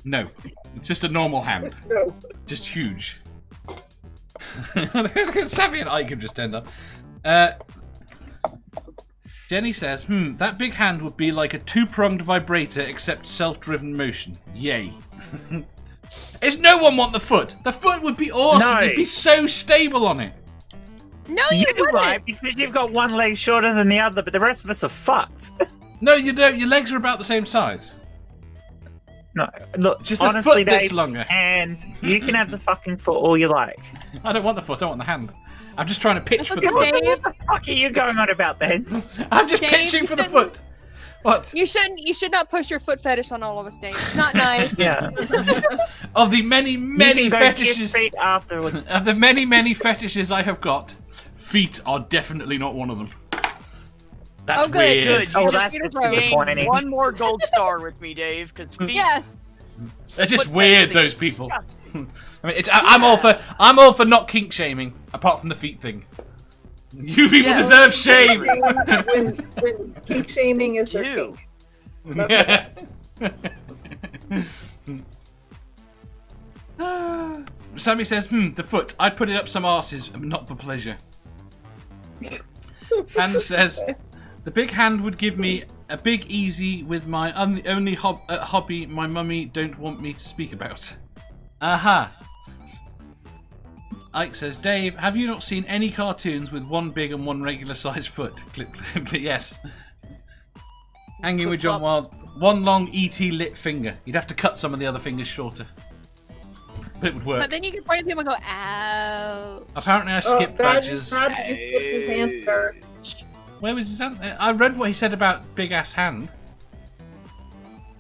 No. It's just a normal hand. No. Just huge. Savvy and Ike have just turned up. Jenny says, that big hand would be like a two-pronged vibrator except self-driven motion. Yay. Does no one want the foot? The foot would be awesome. No. You'd be so stable on it. No, you wouldn't. Right, because you've got one leg shorter than the other, but the rest of us are fucked. No, you don't. Your legs are about the same size. No, look, Just honestly, the foot bit's Dave, longer. and you can have the fucking foot all you like. I don't want the foot. I want the hand. I'm just trying to pitch for the Dave, foot. What the fuck are you going on about then? I'm just Dave, pitching you for the shouldn't- foot. What? you should not push your foot fetish on all of us, Dave. It's not nice. Yeah. Of the many, many you can go kiss fetishes. feet afterwards. Of the many, many fetishes I have got, feet are definitely not one of them. That's Oh, good, weird. Good. Oh, You that's just just disappointing. gained one more gold star with me, Dave. Because Yes. They're just foot weird. fetish Those is people. disgusting. I mean, I'm all for not kink shaming, apart from the feet thing. You people Yeah. deserve shame. when kink shaming is their Do. kink. Yeah. Sammy says, the foot. I'd put it up some arses, not for pleasure. Hannah says, the big hand would give me a big easy with my only hobby my mummy don't want me to speak about. Aha. Ike says, Dave, have you not seen any cartoons with one big and one regular sized foot? Click, click, click, yes. Hanging with John Wild, one long ET lit finger. You'd have to cut some of the other fingers shorter. But it would work. But then you can point at people and go, ow. Apparently I skipped Badger's. How did you slip his hand, sir? Where was his hand? I read what he said about big ass hand.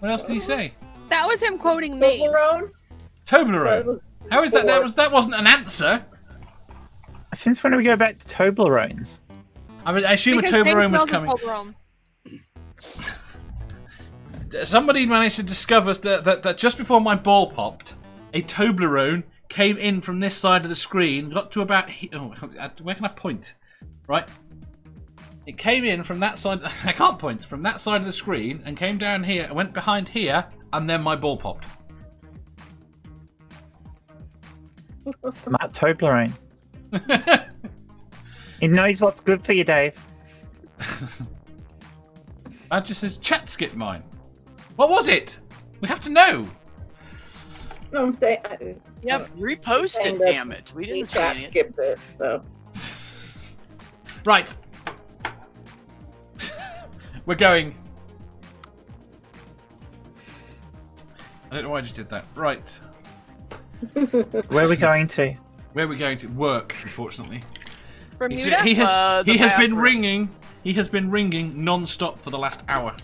What else did he say? That was him quoting me. Toblerone? Toblerone. How is that? That wasn't an answer. Since when do we go back to Toblerones? I mean, I assume Because a Toblerone Dave was smells coming. of Toblerone. Somebody managed to discover that just before my ball popped, a Toblerone came in from this side of the screen, got to about where can I point? Right. It came in from that side. I can't point from that side of the screen and came down here and went behind here, and then my ball popped. Smart Toblerone. It knows what's good for you, Dave. Badger says, chat skip mine. What was it? We have to know. No, I'm saying. Yep, repost it, And, damn it. We We didn't chat see it. skipped it, so. Right. We're going. I don't know why I just did that. Right. Where are we going to? Where are we going to? Work, unfortunately. Bermuda? He has The been bathroom. ringing. He has been ringing non-stop for the last hour.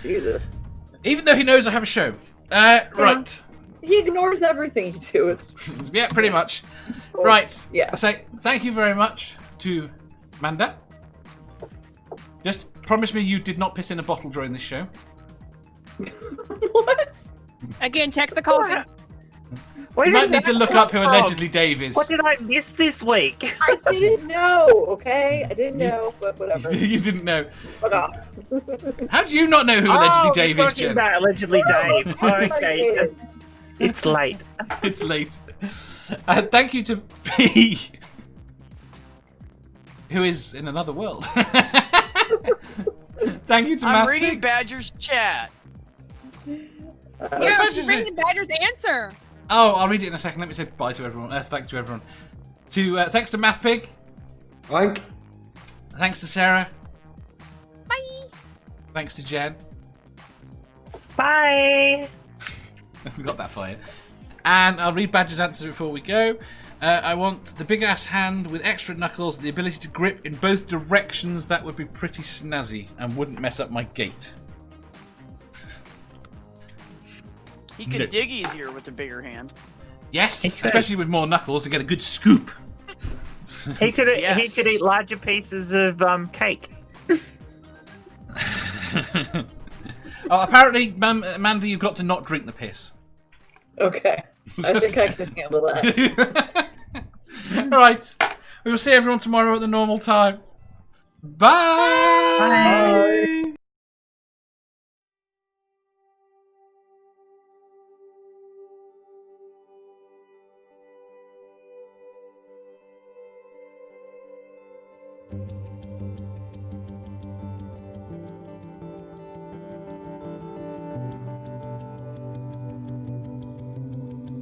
Jesus. Even though he knows I have a show. Right. He ignores everything you do. It's Yeah, pretty much. Right. Yeah. I say thank you very much to Manda. Just promise me you did not piss in a bottle during this show. what? Again, check the coffin. Where You did might need that to look come up who from? allegedly Dave is. What did I miss this week? I didn't know. Okay, I didn't know, but whatever. You didn't know. Fuck off. How do you not know who allegedly Oh, Dave you're is, talking Jen? about allegedly Dave. Okay, Yes. it's late. It's late. Thank you to P, who is in another world. Thank you to I'm MathPig. reading Badger's chat. Yeah, Badger's she's reading Badger's answer. Oh, I'll read it in a second. Let me say bye to everyone. Thanks to everyone. Thanks to MathPig. Oink. Thanks to Sarah. Bye. Thanks to Jen. Bye. We got that far. And I'll read Badger's answer before we go. I want the big ass hand with extra knuckles, the ability to grip in both directions. That would be pretty snazzy and wouldn't mess up my gait. He could No. dig easier with a bigger hand. Yes, He could. especially with more knuckles and get a good scoop. He could Yes. eat larger pieces of cake. Oh, apparently, Amanda, you've got to not drink the piss. Okay. I think I can handle that. Right. We will see everyone tomorrow at the normal time. Bye. Bye.